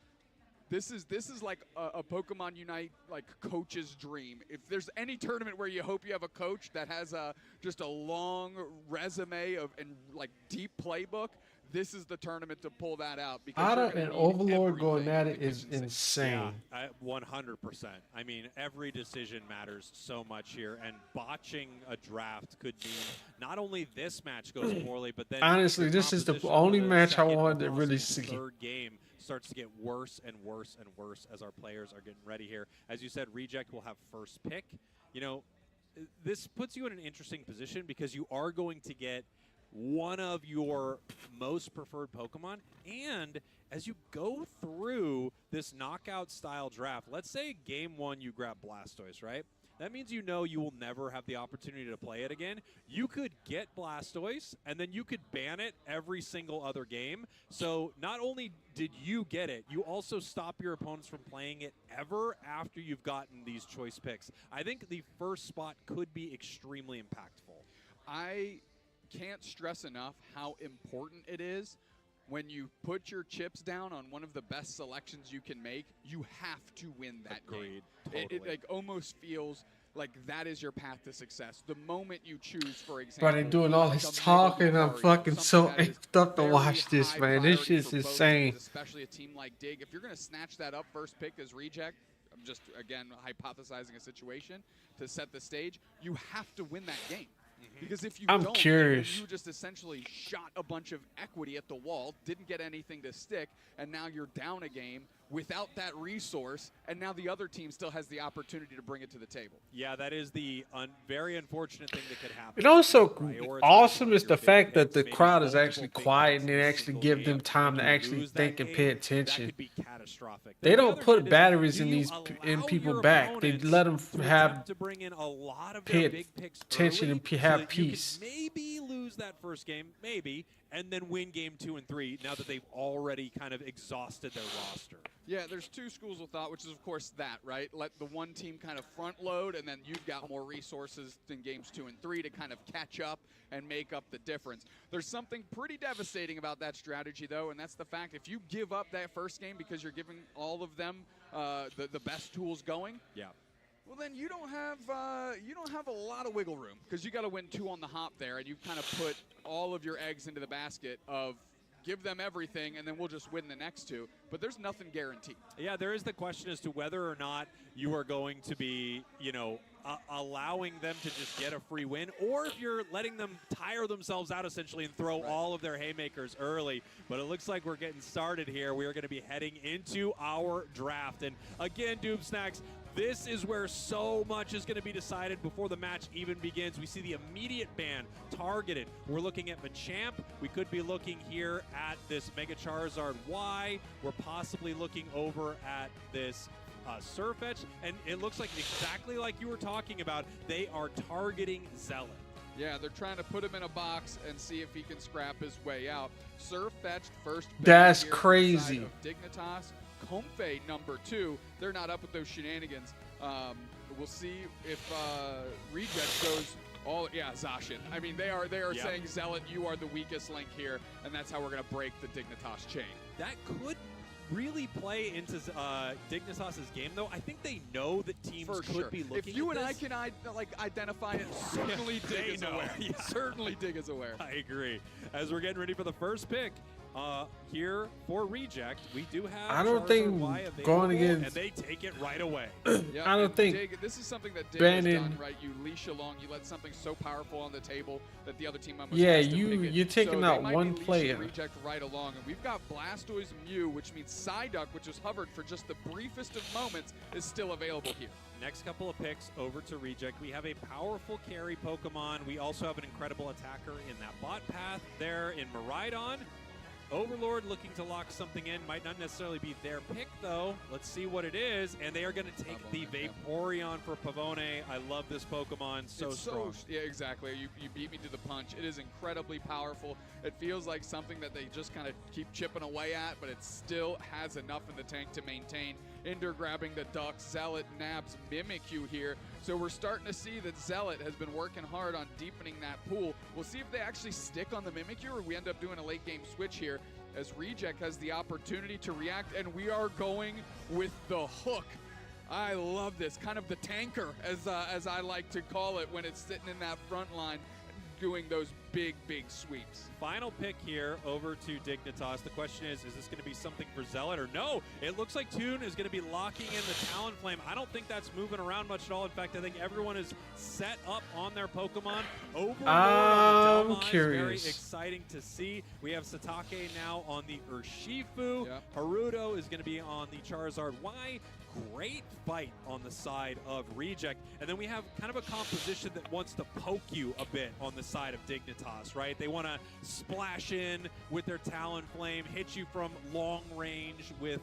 this is like a Pokemon Unite like coach's dream. If there's any tournament where you hope you have a coach that has just a long resume of and like deep playbook, this is the tournament to pull that out. Because Otter and Overlord going at it is insane. Yeah, 100%. I mean, every decision matters so much here, and botching a draft could mean not only this match goes poorly, but then honestly, this is the only match I wanted to really see. Third game starts to get worse and worse and worse as our players are getting ready here. As you said, Reject will have first pick. You know, this puts you in an interesting position because you are going to get one of your most preferred Pokemon, and as you go through this knockout style draft, let's say game 1 you grab Blastoise, right? that means you know you will never have the opportunity to play it again. You could get Blastoise, and then you could ban it every single other game. So not only did you get it, you also stop your opponents from playing it ever after you've gotten these choice picks. I think the first spot could be extremely impactful. I can't stress enough how important it is when you put your chips down on one of the best selections you can make. You have to win that game. Totally. It like almost feels like that is your path to success. The moment you choose, for example, But they're doing all like this a talking. Mega I'm Lucario, fucking so something that is amped up to very watch this, high man. This priority shit's for both insane. teams, especially a team like Dig. If you're going to snatch that up first pick as reject, I'm just, again, hypothesizing a situation to set the stage, you have to win that game. Because if you I'm don't, curious. then you just essentially shot a bunch of equity at the wall, didn't get anything to stick, and now you're down a game without that resource, and now the other team still has the opportunity to bring it to the table. Yeah, that is the very unfortunate thing that could happen. And also, Prioritize awesome is your the big fact that picks, the maybe crowd is multiple actually big quiet picks and in they a actually single give them game. time If to you actually lose that think and game, pay That attention. could be catastrophic. They The don't other put hand is, batteries do in you these in allow people your back. They opponents let them to have attempt to bring in a lot of pay their big picks attention early and so have that you peace. can maybe lose that first game, maybe, and then win game 2 and 3 now that they've already kind of exhausted their roster. Yeah, there's two schools of thought, which is, of course, that, right? Let the one team kind of front load, and then you've got more resources in games 2 and 3 to kind of catch up and make up the difference. There's something pretty devastating about that strategy, though, and that's the fact if you give up that first game because you're giving all of them the best tools going, Yeah. well, then you don't have a lot of wiggle room because you got to win 2 on the hop there, and you kind of put all of your eggs into the basket of give them everything, and then we'll just win the next 2. But there's nothing guaranteed. Yeah, there is the question as to whether or not you are going to be, allowing them to just get a free win, or if you're letting them tire themselves out essentially and throw all of their haymakers early. But it looks like we're getting started here. We are going to be heading into our draft. And again, Doob Snacks, this is where so much is going to be decided before the match even begins. We see the immediate ban targeted. We're looking at Machamp. We could be looking here at this Mega Charizard Y. We're possibly looking over at this Surfetch. And it looks like exactly like you were talking about, they are targeting Zealot. Yeah, they're trying to put him in a box and see if he can scrap his way out. Surfetched first. That's here crazy. inside of Dignitas. Comfey number 2. They're not up with those shenanigans. We'll see if Reject goes all. Yeah, Zacian. I mean, they are saying, Zealot, you are the weakest link here, and that's how we're going to break the Dignitas chain. That could really play into Dignitas's game, though. I think they know that teams could be looking If you at and I this. can identify it, certainly Dig is aware. Yeah. Certainly Dig is aware. I agree. As we're getting ready for the first pick, here for Reject, we do have I don't Charizard think Y going available, against- and they take it right away. Yeah, I don't and think Dig, this is something that Dig banning- has done, right? You leash along, you let something so powerful on the table that the other team almost Yeah, has to pick it. you're taking so out they might one be leashing player. Reject right along, and we've got Blastoise Mew, which means Psyduck, which was hovered for just the briefest of moments, is still available here. Next couple of picks over to Reject. We have a powerful carry Pokemon. We also have an incredible attacker in that bot path there in Miraidon. Overlord looking to lock something in. Might not necessarily be their pick, though. Let's see what it is. And they are going to take the Vaporeon for Pavone. I love this Pokemon. So It's strong. Yeah, exactly. You beat me to the punch. It is incredibly powerful. It feels like something that they just kind of keep chipping away at, but it still has enough in the tank to maintain. Ender grabbing the Ducks. Zealot nabs Mimikyu here. So we're starting to see that Zealot has been working hard on deepening that pool. We'll see if they actually stick on the Mimikyu or we end up doing a late game switch here as Reject has the opportunity to react, and we are going with the hook. I love this, kind of the tanker, as I like to call it, when it's sitting in that front line doing those big, big sweeps. Final pick here over to Dignitas. The question is this going to be something for Zealot or no? It looks like Toon is going to be locking in the Talonflame. I don't think that's moving around much at all. In fact, I think everyone is set up on their Pokemon. Overlord on the Delmon is very exciting to see. We have Satake now on the Urshifu. Yep. Haruto is going to be on the Charizard Y. Great fight on the side of Reject. And then we have kind of a composition that wants to poke you a bit on the side of Dignitas. Dignitas, right? They want to splash in with their Talon Flame, hit you from long range with,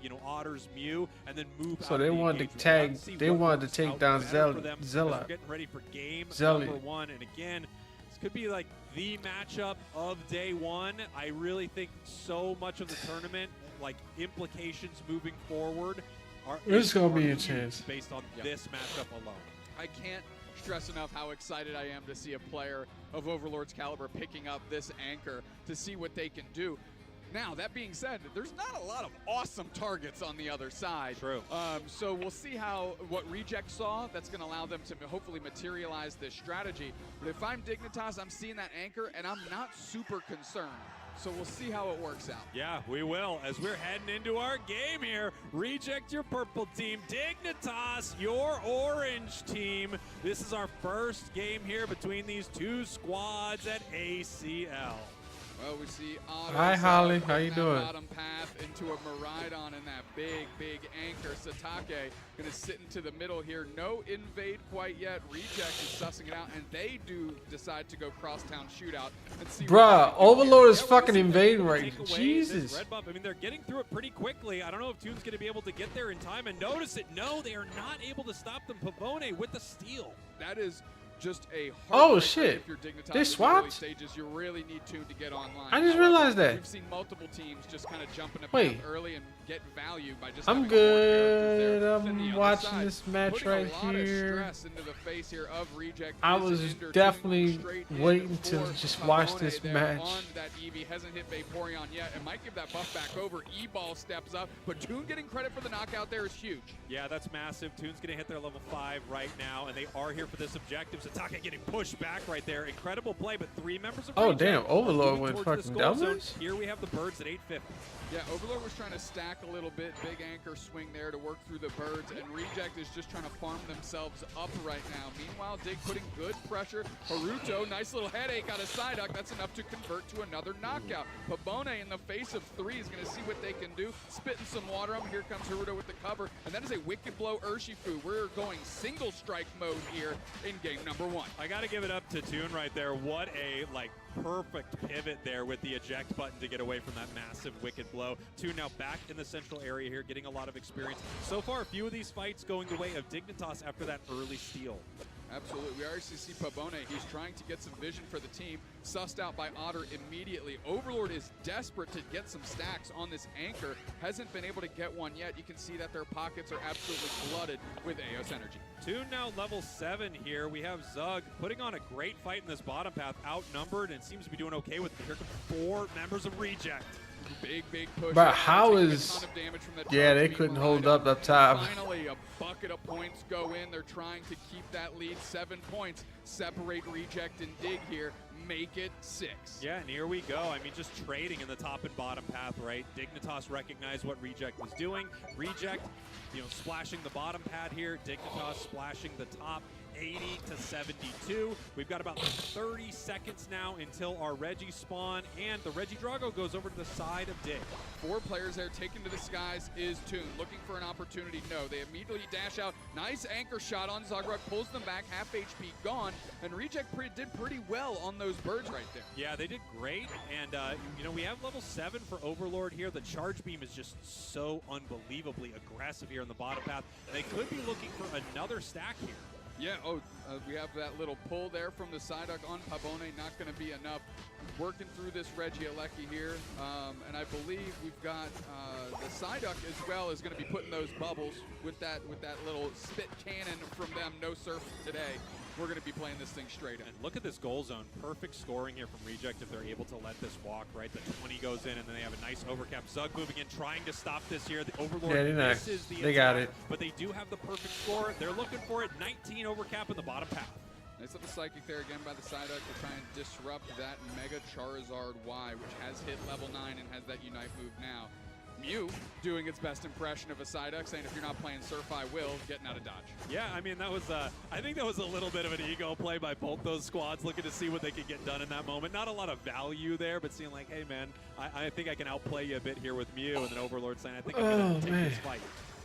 you know, Otter's Mew, and then move out. So they wanted to tag. They wanted to take down Zilla. Getting ready for game Zelly. number 1, and again, this could be like the matchup of day 1. I really think so much of the tournament, like implications moving forward, It's gonna be are intense huge based on this matchup alone. I can't stress enough how excited I am to see a player of Overlord's caliber picking up this anchor to see what they can do. Now, that being said, there's not a lot of awesome targets on the other side. True. So we'll see what Reject saw. That's going to allow them to hopefully materialize this strategy. But if I'm Dignitas, I'm seeing that anchor, and I'm not super concerned. So we'll see how it works out. Yeah, we will. As we're heading into our game here, Reject your purple team, Dignitas your orange team. This is our first game here between these two squads at ACL. Well, we see Otto. Hi, Holly. How you doing? Bottom path into a Miraidon in that big anchor. Satake going to sit into the middle here. No invade quite yet. Reject is sussing it out, and they do decide to go crosstown shootout and see. Bruh, Overlord is fucking invading right now. Jesus. Red buff. I mean, they're getting through it pretty quickly. I don't know if Toon's going to be able to get there in time and notice it. No, they are not able to stop them. Pavone with the steal. That is just a Oh, heartbreaker shit. If you're Dignitas They in the swapped? early stages, you really need Toon to get online. I just However, realized that. We've seen multiple teams just kind of jump in a Wait. path early and get value by just I'm having more characters there good. than the I'm other watching side. this match Putting right a lot here. Of stress into the face here of Reject. I Is was an Ender, definitely Toon straight in waiting to for just watch Pavone this there match. On that Eevee hasn't hit Vaporeon yet and might give that buff back over. E-Ball steps up, but Toon getting credit for the knockout there is huge. Yeah, that's massive. Toon's going to hit their level 5 right now, and they are here for this objective. Satake getting pushed back right there. Incredible play, but 3 members of Oh, Reject damn, Overlord moving went towards this fucking goal zone. doubles? Here we have the birds at 850. Yeah, Overlord was trying to stack a little bit. Big anchor swing there to work through the birds, and Reject is just trying to farm themselves up right now. Meanwhile, Dig putting good pressure. Haruto, nice little headache out of Psyduck. That's enough to convert to another knockout. Pabone in the face of 3 is going to see what they can do. Spitting some water on him. Here comes Haruto with the cover, and that is a wicked blow Urshifu. We're going single strike mode here in game number 1. I got to give it up to Toon right there. What a, like, perfect pivot there with the eject button to get away from that massive wicked blow. Toon now back in the central area here, getting a lot of experience. So far, a few of these fights going the way of Dignitas after that early steal. Absolutely. We already see Pabone. He's trying to get some vision for the team. Sussed out by Otter immediately. Overlord is desperate to get some stacks on this anchor. Hasn't been able to get one yet. You can see that their pockets are absolutely flooded with Eos energy. Toon now level 7 here. We have Zug putting on a great fight in this bottom path, outnumbered, and seems to be doing okay with it. Here come 4 members of Reject. Big push. But how Taking a is... ton of damage from that Yeah, charge they beam couldn't from hold Rhino. up top. Finally, a bucket of points go in. They're trying to keep that lead. 7 points. Separate Reject and Dig here. Make it 6. Yeah, and here we go. I mean, just trading in the top and bottom path, right? Dignitas recognized what Reject was doing. Reject, you know, splashing the bottom pad here. Dignitas splashing the top. 80 to 72. We've got about 30 seconds now until our Reggie spawn, and the Reggie Drago goes over to the side of Dig. 4 players there taken to the skies is Toon. Looking for an opportunity. No, they immediately dash out. Nice anchor shot on Zagreb. Pulls them back. Half HP gone. And Reject did pretty well on those birds right there. Yeah, they did great. And, you know, we have level 7 for Overlord here. The charge beam is just so unbelievably aggressive here in the bottom path. They could be looking for another stack here. Yeah, we have that little pull there from the Psyduck on Pabone, not going to be enough. Working through this Regieleki here, and I believe we've got the Psyduck as well is going to be putting those bubbles with that little spit cannon from them. No surf today. We're going to be playing this thing straight in. And look at this goal zone. Perfect scoring here from Reject if they're able to let this walk, right? The 20 goes in, and then they have a nice overcap. Zug moving in, trying to stop this here. The Overlord misses the They got attack, it. but they do have the perfect score. They're looking for it. 19 overcap in the bottom path. Nice little Psychic there again by the Psyduck to try and disrupt that Mega Charizard Y, which has hit level 9 and has that Unite move now. Mew doing its best impression of a Psyduck, saying if you're not playing Surf, I will, getting out of dodge. Yeah, I mean, that was, I think that was a little bit of an ego play by both those squads, looking to see what they could get done in that moment. Not a lot of value there, but seeing like, hey, man, I think I can outplay you a bit here with Mew, and then Overlord saying, I think I can take this fight.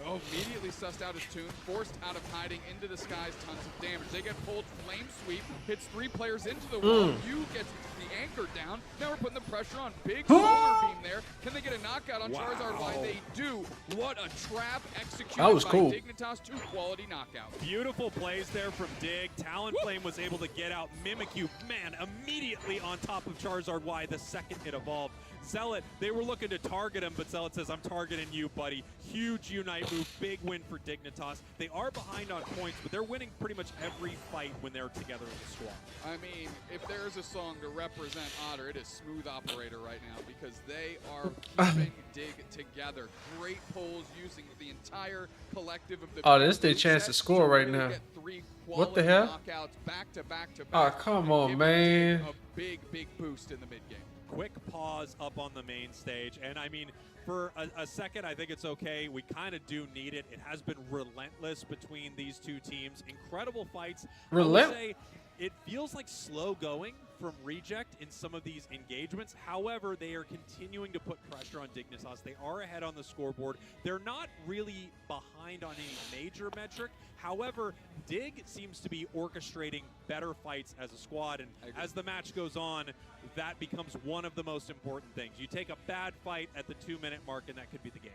Oh, immediately sussed out his tune, forced out of hiding into the skies, tons of damage. They get pulled, flame sweep, hits 3 players into the wall. You gets the anchor down. Now we're putting the pressure on. Big solar beam there. Can they get a knockout on Charizard? Why they do. What a trap executed That was by cool. Dignitas. 2 quality knockouts. Beautiful plays there from Dig. Talonflame was able to get out Mimikyu, man, immediately on top of Charizard Y the second it evolved. Zealot, they were looking to target him, but Zealot says, I'm targeting you, buddy. Huge Unite move, big win for Dignitas. They are behind on points, but they're winning pretty much every fight when they're together as a squad. I mean, if there's a song to represent Otter, it is Smooth Operator right now because they are keeping Dig together. Great pulls using the entire collective of the Oh, this their group chance set to score right really now. get 3 What the quality hell? knockouts back to back to Oh, back. come on, giving man. Dig a big boost in the mid game. Quick pause up on the main stage, and I mean, for a second, I think it's okay. We kind of do need it. It has been relentless between these two teams. Incredible fights. I would say it feels like slow going from Reject in some of these engagements. However, they are continuing to put pressure on Dignitas. They are ahead on the scoreboard. They're not really behind on any major metric. However, Dig seems to be orchestrating better fights as a squad, and as the match goes on, that becomes one of the most important things. You take a bad fight at the 2-minute mark, and that could be the game.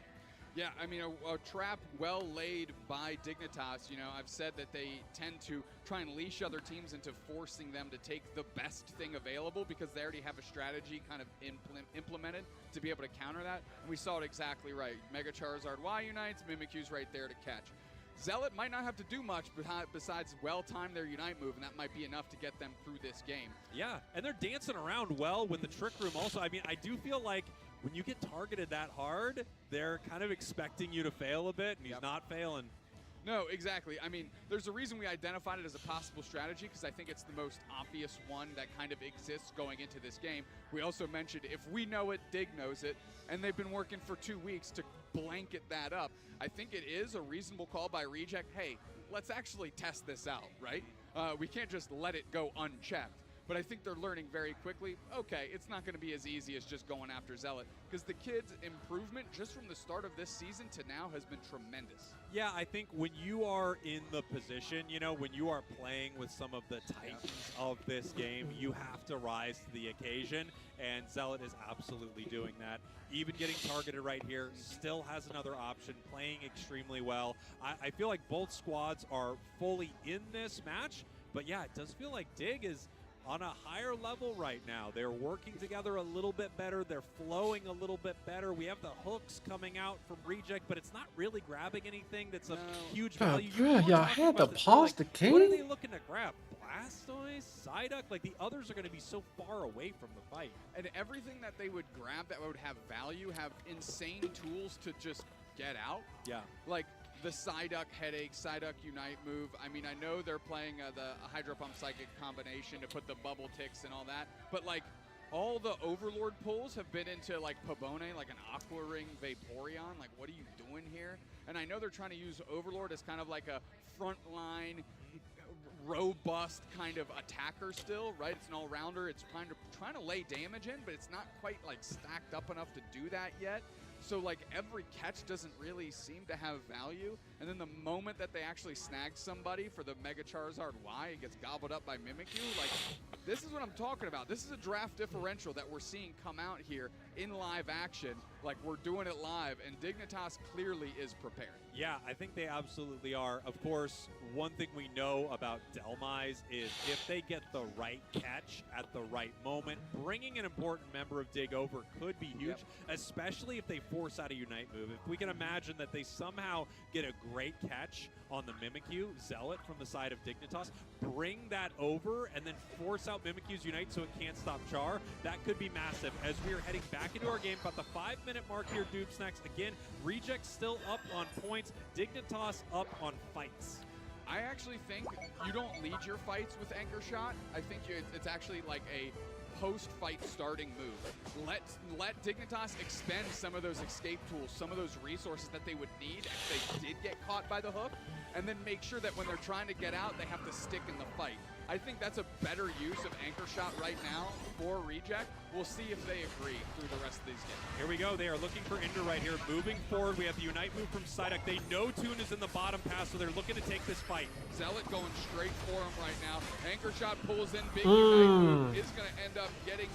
Yeah, I mean, a trap well laid by Dignitas. You know, I've said that they tend to try and leash other teams into forcing them to take the best thing available because they already have a strategy kind of implemented to be able to counter that. And we saw it exactly right. Mega Charizard Y unites, Mimikyu's right there to catch. Zealot might not have to do much besides well-time their Unite move, and that might be enough to get them through this game. Yeah, and they're dancing around well with the Trick Room also. I mean, I do feel like when you get targeted that hard, they're kind of expecting you to fail a bit, and he's not failing. No, exactly. I mean, there's a reason we identified it as a possible strategy because I think it's the most obvious one that kind of exists going into this game. We also mentioned if we know it, Dig knows it, and they've been working for 2 weeks to blanket that up. I think it is a reasonable call by Reject. Hey, let's actually test this out, right? We can't just let it go unchecked. But I think they're learning very quickly, okay, it's not going to be as easy as just going after Zealot because the kid's improvement just from the start of this season to now has been tremendous. Yeah, I think when you are in the position, you know, when you are playing with some of the titans of this game, you have to rise to the occasion, and Zealot is absolutely doing that. Even getting targeted right here, still has another option, playing extremely well. I feel like both squads are fully in this match, but yeah, it does feel like Dig is on a higher level right now. They're working together a little bit better. They're flowing a little bit better. We have the hooks coming out from Reject, but it's not really grabbing anything that's of huge value. Y'all had to pause the game? What are they looking to grab? Blastoise? Psyduck? Like, the others are going to be so far away from the fight. And everything that they would grab that would have value have insane tools to just get out. Yeah. Like, the Psyduck Headache, Psyduck Unite move. I mean, I know they're playing the Hydro Pump Psychic combination to put the bubble ticks and all that, but like all the Overlord pulls have been into like Pabone, like an Aqua Ring Vaporeon. Like, what are you doing here? And I know they're trying to use Overlord as kind of like a frontline, robust kind of attacker still, right? It's an all-rounder. It's trying to lay damage in, but it's not quite like stacked up enough to do that yet. So like every catch doesn't really seem to have value, and then the moment that they actually snag somebody for the Mega Charizard Y, it gets gobbled up by Mimikyu. Like, this is what I'm talking about. This is a draft differential that we're seeing come out here in live action. Like, we're doing it live, and Dignitas clearly is prepared. Yeah, I think they absolutely are. Of course, one thing we know about Delmise is if they get the right catch at the right moment, bringing an important member of Dig over could be huge, especially if they force out a Unite move. If we can imagine that they somehow get a great catch on the Mimikyu, Zealot from the side of Dignitas, bring that over and then force out Mimikyu's Unite so it can't stop Char, that could be massive. As we are heading back into our game, about the 5-minute mark here, Doobsnacks. Again, Reject still up on points, Dignitas up on fights. I actually think you don't lead your fights with Anchor Shot. I think it's actually like a post-fight starting move. Let Dignitas expend some of those escape tools, some of those resources that they would need if they did get caught by the hook, and then make sure that when they're trying to get out, they have to stick in the fight. I think that's a better use of anchor shot right now for Reject. We'll see if they agree through the rest of these games. Here we go. They are looking for Ender right here. Moving forward, we have the Unite move from Psyduck. They know Toon is in the bottom pass, so they're looking to take this fight. Zealot going straight for him right now. Anchor shot pulls in. Big Unite move is going to end up getting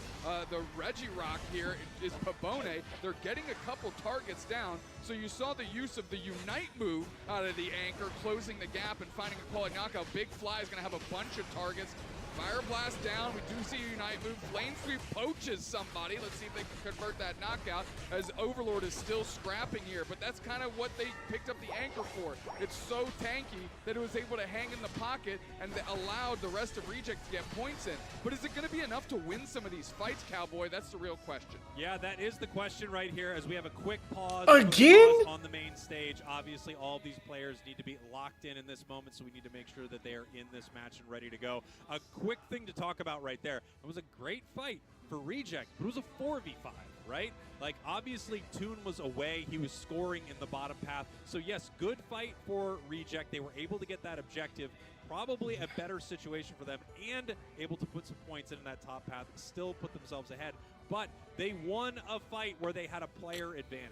the Regirock here is Pabone. They're getting a couple targets down. So you saw the use of the Unite move out of the Anchor, closing the gap and finding a quality knockout. Big Fly is going to have a bunch of targets. Fire Blast down. We do see a Unite move. Flame Sweep poaches somebody. Let's see if they can convert that knockout as Overlord is still scrapping here. But that's kind of what they picked up the Anchor for. It's so tanky that it was able to hang in the pocket and allowed the rest of Reject to get points in. But is it going to be enough to win some of these fights, Cowboy? That's the real question. Yeah, that is the question right here as we have a quick pause. Again? On the main stage. Obviously, all of these players need to be locked in this moment, so we need to make sure that they are in this match and ready to go. A quick thing to talk about right there. It was a great fight for Reject, but it was a 4v5, right? Like, obviously, Toon was away. He was scoring in the bottom path. So, yes, good fight for Reject. They were able to get that objective. Probably a better situation for them and able to put some points in that top path, still put themselves ahead. But they won a fight where they had a player advantage.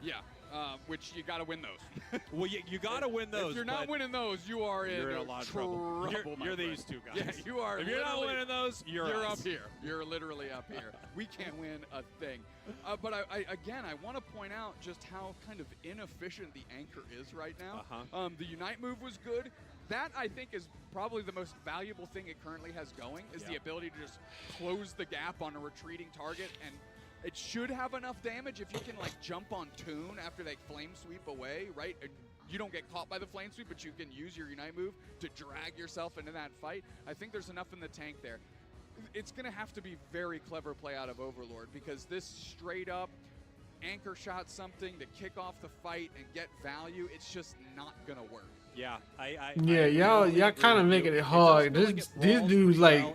Yeah, which you got to win those. Well, you got to win those. If you're not winning those, you are in a lot of trouble. You're these two guys. Yeah, you are. If you're not winning those, you're up here. You're literally up here. We can't win a thing. But I want to point out just how kind of inefficient the Anchor is right now. The Unite move was good. That, I think, is probably the most valuable thing it currently has going, is the ability to just close the gap on a retreating target, and it should have enough damage if you can, like, jump on Toon after they flame sweep away, right? You don't get caught by the flame sweep, but you can use your Unite move to drag yourself into that fight. I think there's enough in the tank there. It's going to have to be very clever play out of Overlord, because this straight-up anchor shot something to kick off the fight and get value, it's just not going to work. Yeah, y'all kind of making it hard. This dude's like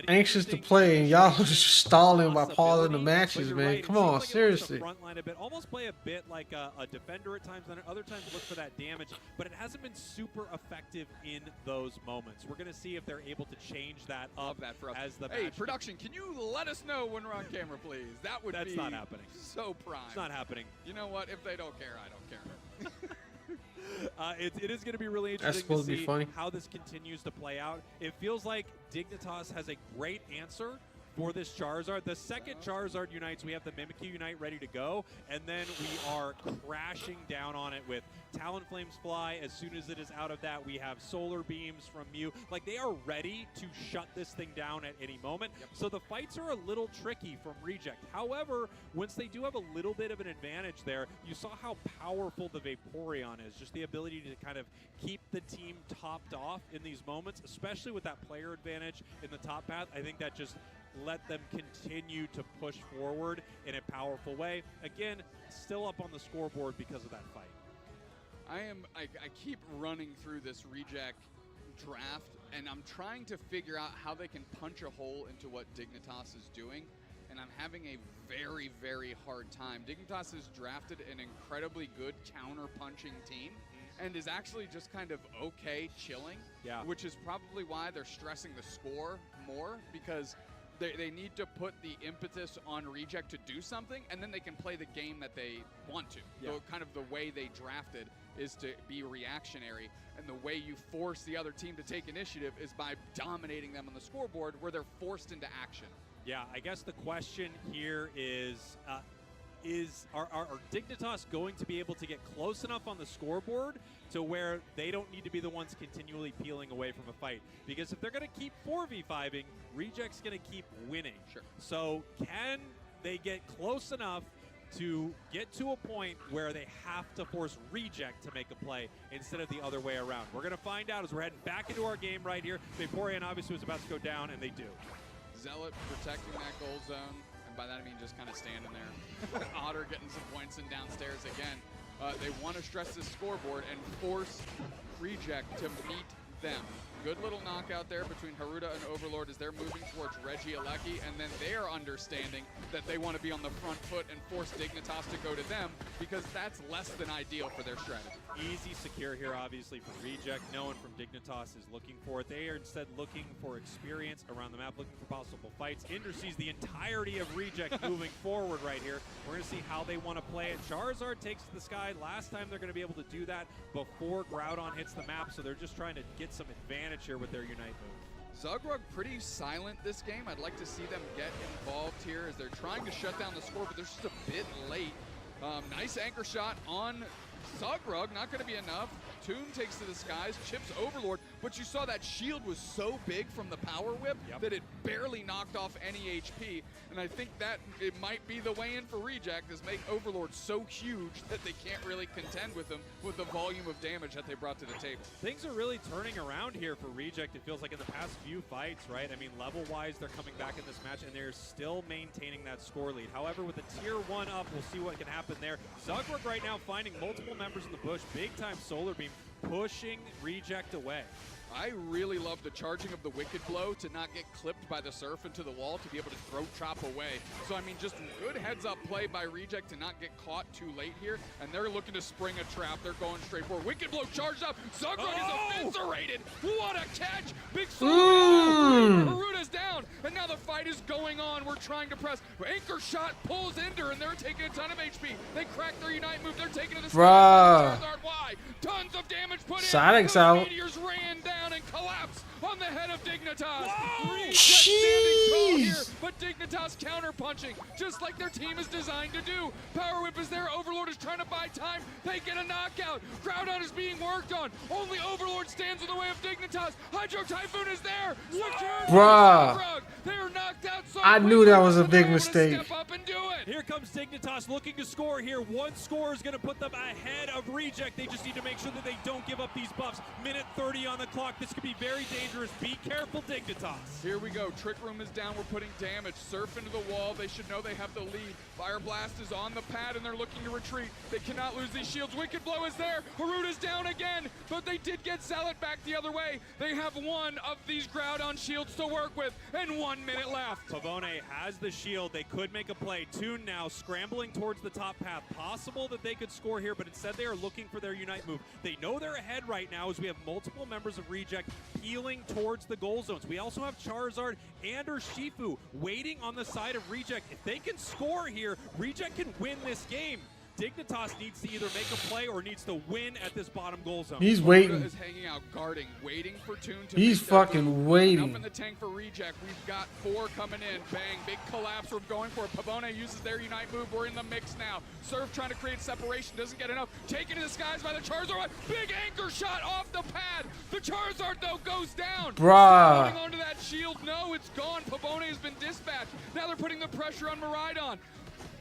anxious to play, and y'all just stalling by pausing the matches, man. Come on, seriously. Front line a bit, almost play a bit like a defender at times, and other times look for that damage, but it hasn't been super effective in those moments. We're going to see if they're able to change that up as the match. Hey, production, can you let us know when we're on camera, please? That's not happening. So prime. It's not happening. You know what? If they don't care, I don't care. It is going to be really interesting to see how this continues to play out. It feels like Dignitas has a great answer for this Charizard. The second Charizard unites, we have the Mimikyu Unite ready to go, and then we are crashing down on it with Talon Flames Fly. As soon as it is out of that, we have Solar Beams from Mew. Like, they are ready to shut this thing down at any moment. So the fights are a little tricky from Reject. However, once they do have a little bit of an advantage there, you saw how powerful the Vaporeon is. Just the ability to kind of keep the team topped off in these moments, especially with that player advantage in the top path. I think that just let them continue to push forward in a powerful way. Again, still up on the scoreboard because of that fight. I keep running through this Reject draft, and I'm trying to figure out how they can punch a hole into what Dignitas is doing, and I'm having a very, very hard time. Dignitas has drafted an incredibly good counter-punching team, and is actually just kind of okay chilling, which is probably why they're stressing the score more, because they need to put the impetus on Reject to do something, and then they can play the game that they want to. So kind of the way they drafted is to be reactionary, and the way you force the other team to take initiative is by dominating them on the scoreboard where they're forced into action. Yeah, I guess the question here is are Dignitas going to be able to get close enough on the scoreboard to where they don't need to be the ones continually peeling away from a fight? Because if they're going to keep 4v5ing, Reject's going to keep winning. Sure. So can they get close enough to get to a point where they have to force Reject to make a play instead of the other way around? We're going to find out as we're heading back into our game right here. Vaporeon obviously was about to go down, and they do. Zealot protecting that goal zone. By that I mean just kind of standing there. Otter getting some points in downstairs again. They want to stress this scoreboard and force Reject to meet them. Good little knockout there between Haruta and Overlord as they're moving towards Regieleki, and then they're understanding that they want to be on the front foot and force Dignitas to go to them because that's less than ideal for their strategy. Easy secure here, obviously, for Reject. No one from Dignitas is looking for it. They are instead looking for experience around the map, looking for possible fights. Inder sees the entirety of Reject moving forward right here. We're going to see how they want to play it. Charizard takes to the sky. Last time they're going to be able to do that before Groudon hits the map, so they're just trying to get some advantage here with their Unite move. Zugrug pretty silent this game. I'd like to see them get involved here as they're trying to shut down the score, but they're just a bit late. Nice anchor shot on Zugrug, not going to be enough. Toon takes to the skies, chips Overlord, but you saw that shield was so big from the power whip that it barely knocked off any HP, and I think that it might be the way in for Reject, is make Overlord so huge that they can't really contend with them with the volume of damage that they brought to the table. Things are really turning around here for Reject. It feels like in the past few fights, right? I mean, level-wise, they're coming back in this match, and they're still maintaining that score lead. However, with the tier 1 up, we'll see what can happen there. Zugrug right now finding multiple members in the bush, big-time Solar Beam, pushing Reject away. I really love the charging of the Wicked Blow to not get clipped by the Surf into the wall, to be able to throat chop away. So, I mean, just good heads-up play by Reject to not get caught too late here, and they're looking to spring a trap. They're going straight for Wicked Blow charged up. Zugrug is eviscerated. What a catch! Big Haruta's down, and now the fight is going on. We're trying to press. Anchor shot pulls Ender, and they're taking a ton of HP. They crack their Unite move. They're taking to the sky. Charizard, why? Tons of damage put in. Sonic's out. Meteors ran down and collapsed on the head of Dignitas. Jeez. Standing tall here, but Dignitas counter-punching, just like their team is designed to do. Power Whip is there. Overlord is trying to buy time. They get a knockout. Groudon is being worked on. Only Overlord stands in the way of Dignitas. Hydro Typhoon is there. Bruh. They are knocked out. So I knew that was a big mistake. Step up and do it. Here comes Dignitas looking to score here. One score is going to put them ahead of Reject. They just need to make sure that they don't give up these buffs. Minute 30 on the clock. This could be very dangerous. Be careful, Dignitas. Here we go. Trick Room is down. We're putting damage. Surf into the wall. They should know they have the lead. Fire Blast is on the pad, and they're looking to retreat. They cannot lose these shields. Wicked Blow is there. Haruta's down again, but they did get Zealot back the other way. They have one of these Groudon shields to work with, and 1 minute left. Pavone has the shield. They could make a play. Toon now scrambling towards the top path. Possible that they could score here, but instead they are looking for their Unite move. They know they're ahead right now as we have multiple members of Reject peeling towards the goal zones. We also have Charizard and Urshifu waiting on the side of Reject. If they can score here, Reject can win this game. Dignitas needs to either make a play or needs to win at this bottom goal zone. He's waiting. Is hanging out, guarding, waiting for Toon to. He's fucking waiting. Up in the tank for Reject. We've got 4 coming in. Bang, big collapse. We're going for it. Pavone uses their Unite move. We're in the mix now. Surf trying to create separation. Doesn't get enough. Taken to the skies by the Charizard. Big anchor shot off the pad. The Charizard, though, goes down. Bruh. Holding onto that shield. No, it's gone. Pavone has been dispatched. Now they're putting the pressure on Miraidon.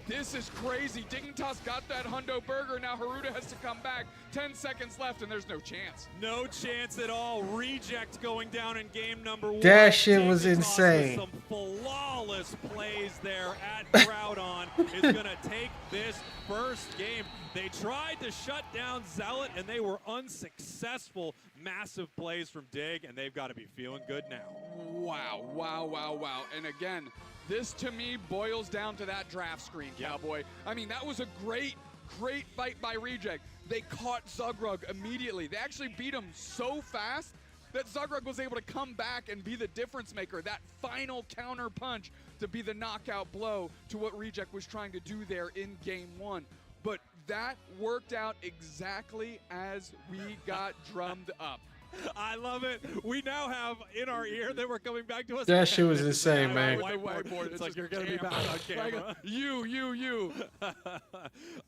This is crazy. Dignitas got that Hundo Burger. Now Haruta has to come back. 10 seconds left, and there's no chance. No chance at all. Reject going down in game number 1. That shit was Dignitas insane. With some flawless plays there at Groudon is going to take this first game. They tried to shut down Zealot, and they were unsuccessful. Massive plays from Dig, and they've got to be feeling good now. Wow, wow, wow, wow. And again, this to me boils down to that draft screen, Cowboy. I mean, that was a great fight by Reject. They caught Zugrug immediately. They actually beat him so fast that Zugrug was able to come back and be the difference maker. That final counter punch to be the knockout blow to what Reject was trying to do there in game 1. But that worked out exactly as we got drummed up. I love it. We now have in our ear that we're coming back to us. That shit was insane, man. With the whiteboard. It's like you're going to be back on camera. Like you.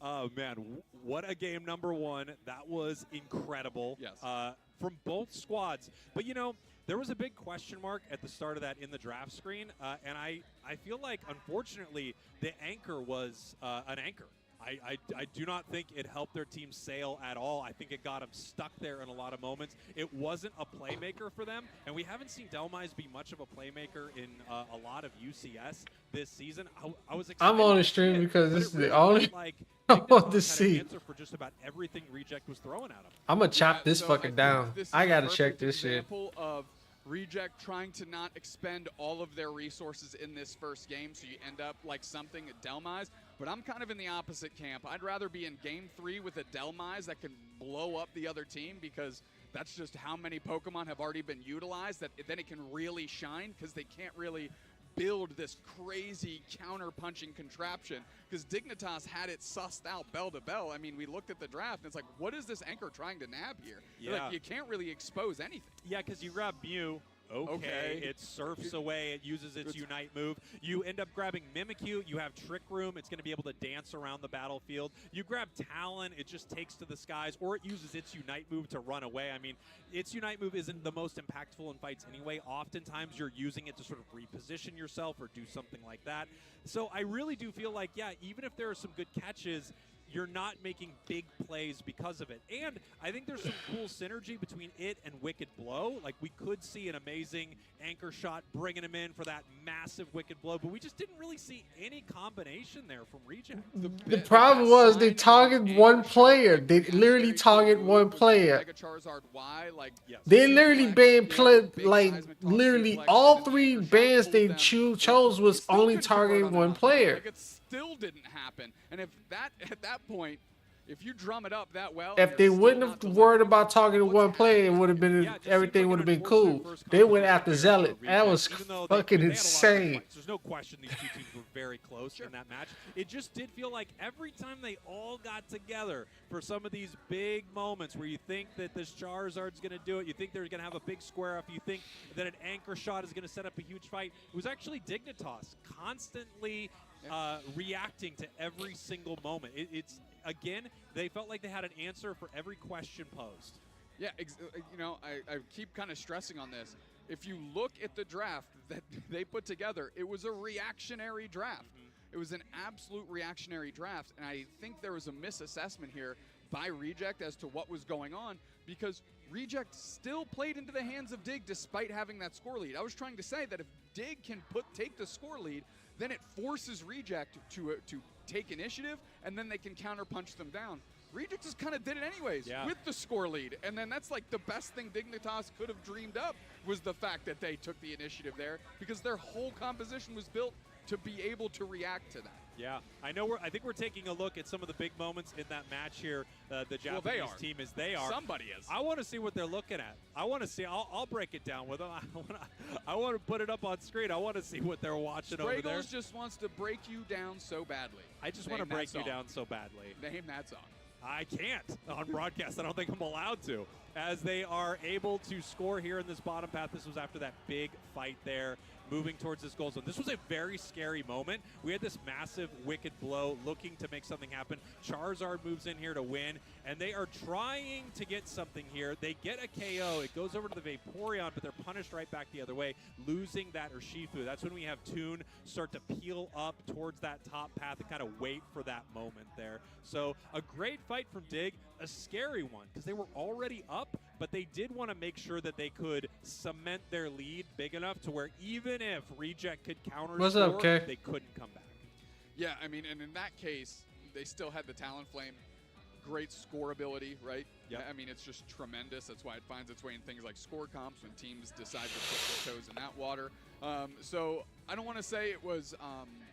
Oh, man. What a game number 1. That was incredible. Yes. From both squads. But, you know, there was a big question mark at the start of that in the draft screen. And I feel like, unfortunately, the anchor was an anchor. I do not think it helped their team sail at all. I think it got them stuck there in a lot of moments. It wasn't a playmaker for them, and we haven't seen Delmise be much of a playmaker in a lot of UCS this season. I was excited. I'm on the stream because this is the only like I want to had an see. answer for just about everything Reject was throwing at him. I'm gonna chop this so fucking down. this is I a gotta check perfect this shit. example of Reject trying to not expend all of their resources in this first game, so you end up like something at Delmise. But I'm kind of in the opposite camp. I'd rather be in game 3 with a Delmise that can blow up the other team, because that's just how many Pokemon have already been utilized, that then it can really shine, because they can't really build this crazy counter-punching contraption, because Dignitas had it sussed out bell to bell. I mean, we looked at the draft, and it's like, what is this Anchor trying to nab here? Yeah. Like, you can't really expose anything. Yeah, because you grab Mew. Okay, it surfs away. It uses its Unite move. You end up grabbing Mimikyu. You have Trick Room. It's going to be able to dance around the battlefield. You grab Talon. It just takes to the skies, or it uses its Unite move to run away. I mean, its Unite move isn't the most impactful in fights anyway. Oftentimes, you're using it to sort of reposition yourself or do something like that. So I really do feel like, yeah, even if there are some good catches, you're not making big plays because of it. And I think there's some cool synergy between it and Wicked Blow. Like, we could see an amazing anchor shot bringing him in for that massive Wicked Blow, but we just didn't really see any combination there from Reject. The problem was they target one player. They literally target one player. They literally banned literally all 3 bans they chose was only targeting one player. It still didn't happen. And if that at that point, if you drum it up that well, If they wouldn't have worried about targeting one player, it would have been everything would have been cool. They went after Zealot. That was fucking insane. There's no question these two teams were very close in that match. It just did feel like every time they all got together for some of these big moments where you think that this Charizard's going to do it, you think they're going to have a big square up, you think that an anchor shot is going to set up a huge fight. It was actually Dignitas constantly reacting to every single moment. It's again, they felt like they had an answer for every question posed. Yeah, you know, I keep kind of stressing on this. If you look at the draft that they put together, it was a reactionary draft. It was an absolute reactionary draft, and I think there was a misassessment here by Reject as to what was going on, because Reject still played into the hands of Dig despite having that score lead. I was trying to say that if Dig can take the score lead, then it forces Reject to take initiative, and then they can counterpunch them down. Reject just kind of did it anyways with the score lead, and then that's like the best thing Dignitas could have dreamed up, was the fact that they took the initiative there, because their whole composition was built to be able to react to that. Yeah, I think we're taking a look at some of the big moments in that match here. The Japanese team is they are. Somebody is. I want to see what they're looking at. I want to see. I'll break it down with them. I want to put it up on screen. I want to see what they're watching over there. Spraggles just wants to break you down so badly. I just want to break you down so badly. Name that song. I can't on broadcast. I don't think I'm allowed to. As they are able to score here in this bottom path. This was after that big fight there, moving towards this goal zone. This was a very scary moment. We had this massive Wicked Blow looking to make something happen. Charizard moves in here to win, and they are trying to get something here. They get a KO. It goes over to the Vaporeon, but they're punished right back the other way, losing that Urshifu. That's when we have Toon start to peel up towards that top path and kind of wait for that moment there. So a great fight from Dig, a scary one because they were already up, but they did want to make sure that they could cement their lead big enough to where even if Reject could counter score, they couldn't come back. Yeah, I mean, and in that case, they still had the Talonflame. Great score ability, right? Yep. I mean, it's just tremendous. That's why it finds its way in things like score comps when teams decide to put their toes in that water. So I don't want to say it was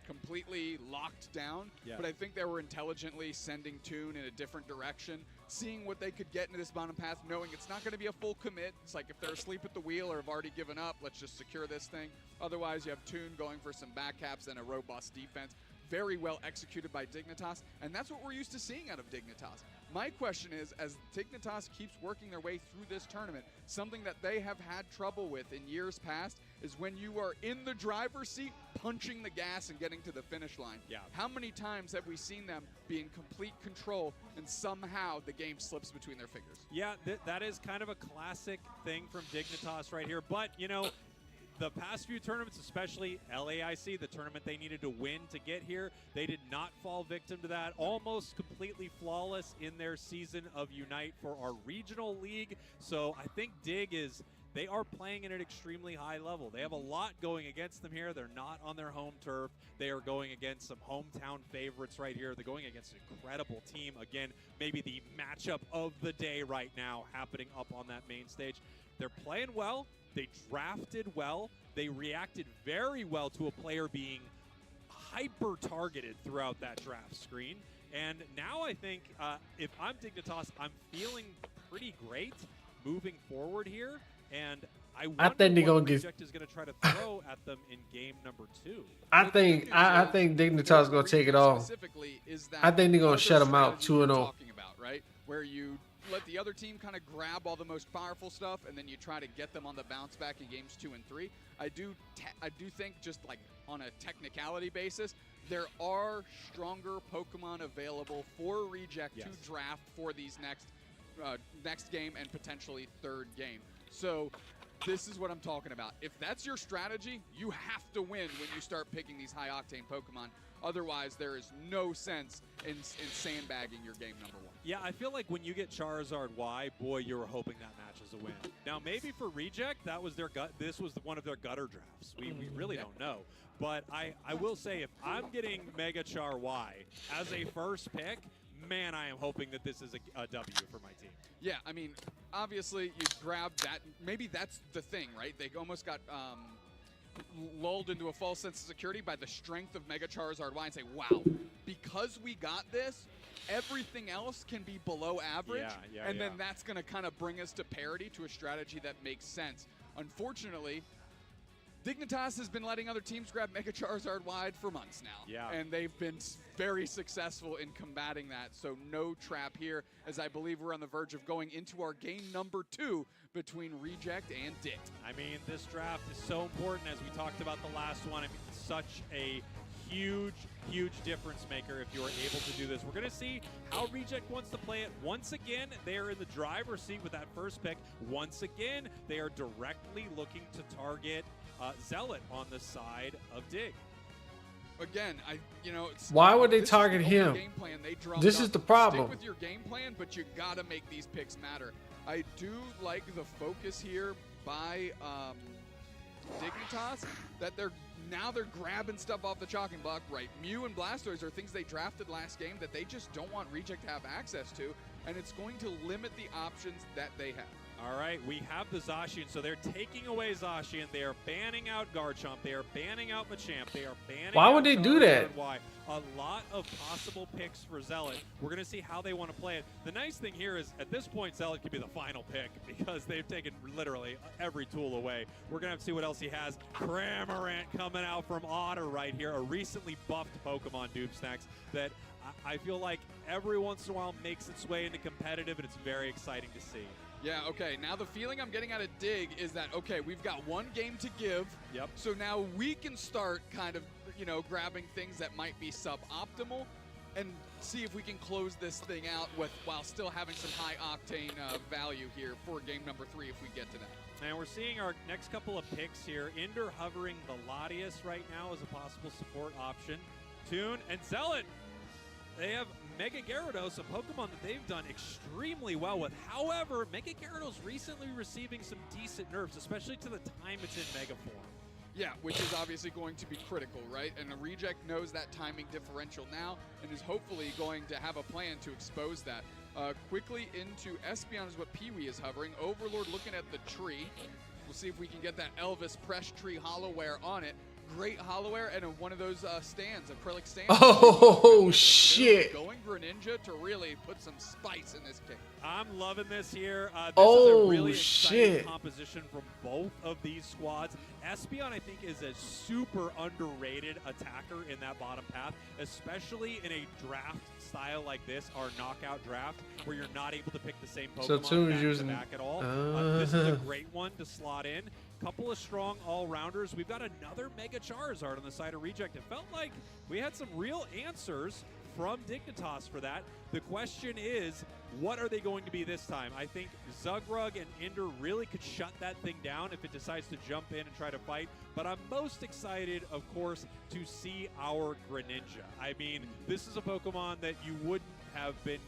completely locked down, but I think they were intelligently sending Toon in a different direction, seeing what they could get into this bottom path, knowing it's not going to be a full commit. It's like if they're asleep at the wheel or have already given up, let's just secure this thing. Otherwise, you have Toon going for some back caps and a robust defense. Very well executed by Dignitas, and that's what we're used to seeing out of Dignitas. My question is, as Dignitas keeps working their way through this tournament, something that they have had trouble with in years past is when you are in the driver's seat, punching the gas and getting to the finish line. Yeah. How many times have we seen them be in complete control and somehow the game slips between their fingers? Yeah, that is kind of a classic thing from Dignitas right here, but, you know, the past few tournaments, especially LAIC, the tournament they needed to win to get here, they did not fall victim to that. Almost completely flawless in their season of Unite for our regional league. So I think Dig is, they are playing at an extremely high level. They have a lot going against them here. They're not on their home turf. They are going against some hometown favorites right here. They're going against an incredible team. Again, maybe the matchup of the day right now happening up on that main stage. They're playing well. They drafted well. They reacted very well to a player being hyper-targeted throughout that draft screen. And now I think if I'm Dignitas, I'm feeling pretty great moving forward here. And I wonder think they're what gonna get. Reject is going to try to throw at them in game number 2. I think Dignitas gonna take it off. Specifically is that I think they're gonna other shut 'em out strategy you're 2-0. talking about, right? Where you let the other team kind of grab all the most powerful stuff, and then you try to get them on the bounce back in games 2 and 3. I do think, just like on a technicality basis, there are stronger Pokemon available for Reject to draft for these next game and potentially third game. So this is what I'm talking about. If that's your strategy, you have to win when you start picking these high-octane Pokemon. Otherwise, there is no sense in sandbagging your game number 1. Yeah, I feel like when you get Charizard Y, boy, you were hoping that match is a win. Now, maybe for Reject, that was their gut. This was one of their gutter drafts. We really don't know. But I will say, if I'm getting Mega Char Y as a first pick, man, I am hoping that this is a W for my team. Yeah, I mean, obviously, you grab that. Maybe that's the thing, right? They almost got lulled into a false sense of security by the strength of Mega Charizard Y and say, wow, because we got this, everything else can be below average, and then that's going to kind of bring us to parity, to a strategy that makes sense. Unfortunately, Dignitas has been letting other teams grab Mega Charizard wide for months now, and they've been very successful in combating that, so no trap here, as I believe we're on the verge of going into our game number 2 between Reject and Dig. I mean, this draft is so important, as we talked about the last one. I mean, it's such a huge difference maker if you are able to do this. We're going to see how Reject wants to play it. Once again, they are in the driver's seat with that first pick. Once again, they are directly looking to target Zealot on the side of Dig. Again, why would they target him? This is the problem. Stick with your game plan, but you got to make these picks matter. I do like the focus here by Dignitas, that they're grabbing stuff off the chopping block, right? Mew and Blastoise are things they drafted last game that they just don't want Reject to have access to, and it's going to limit the options that they have. All right, we have the Zacian, so they're taking away Zacian. They are banning out Garchomp. They are banning out Machamp. They are banning Why would they do that? A lot of possible picks for Zealot. We're going to see how they want to play it. The nice thing here is, at this point, Zealot could be the final pick because they've taken literally every tool away. We're going to have to see what else he has. Cramorant coming out from Otter right here, a recently buffed Pokemon, Doomsnacks, that I feel like every once in a while makes its way into competitive, and it's very exciting to see. Yeah, okay, now the feeling I'm getting out of Dig is that, okay, we've got one game to give, so now we can start kind of, grabbing things that might be suboptimal and see if we can close this thing out while still having some high-octane value here for game number 3 if we get to that. And we're seeing our next couple of picks here. Ender hovering the Latias right now as a possible support option. Toon and Zealot. They have Mega Gyarados, a Pokemon that they've done extremely well with. However, Mega Gyarados recently receiving some decent nerfs, especially to the time it's in Mega form. Yeah, which is obviously going to be critical, right? And the Reject knows that timing differential now and is hopefully going to have a plan to expose that. Quickly into Espeon is what Pee-wee is hovering. Overlord looking at the tree. We'll see if we can get that Elvis Press Tree Hollowware on it. Great Hollowware and one of those stands, acrylic stands. Oh, shit. Going Greninja to really put some spice in this game. I'm loving this here. This is a really exciting composition from both of these squads. Espeon, I think, is a super underrated attacker in that bottom path, especially in a draft style like this, our knockout draft, where you're not able to pick the same Pokemon back at all. This is a great one to slot in. Couple of strong all-rounders. We've got another Mega Charizard on the side of Reject. It felt like we had some real answers from Dignitas for that. The question is, What are they going to be this time? I think Zugrug and Ender really could shut that thing down if it decides to jump in and try to fight. But I'm most excited, of course, to see our Greninja. I mean, this is a Pokemon that you wouldn't have been,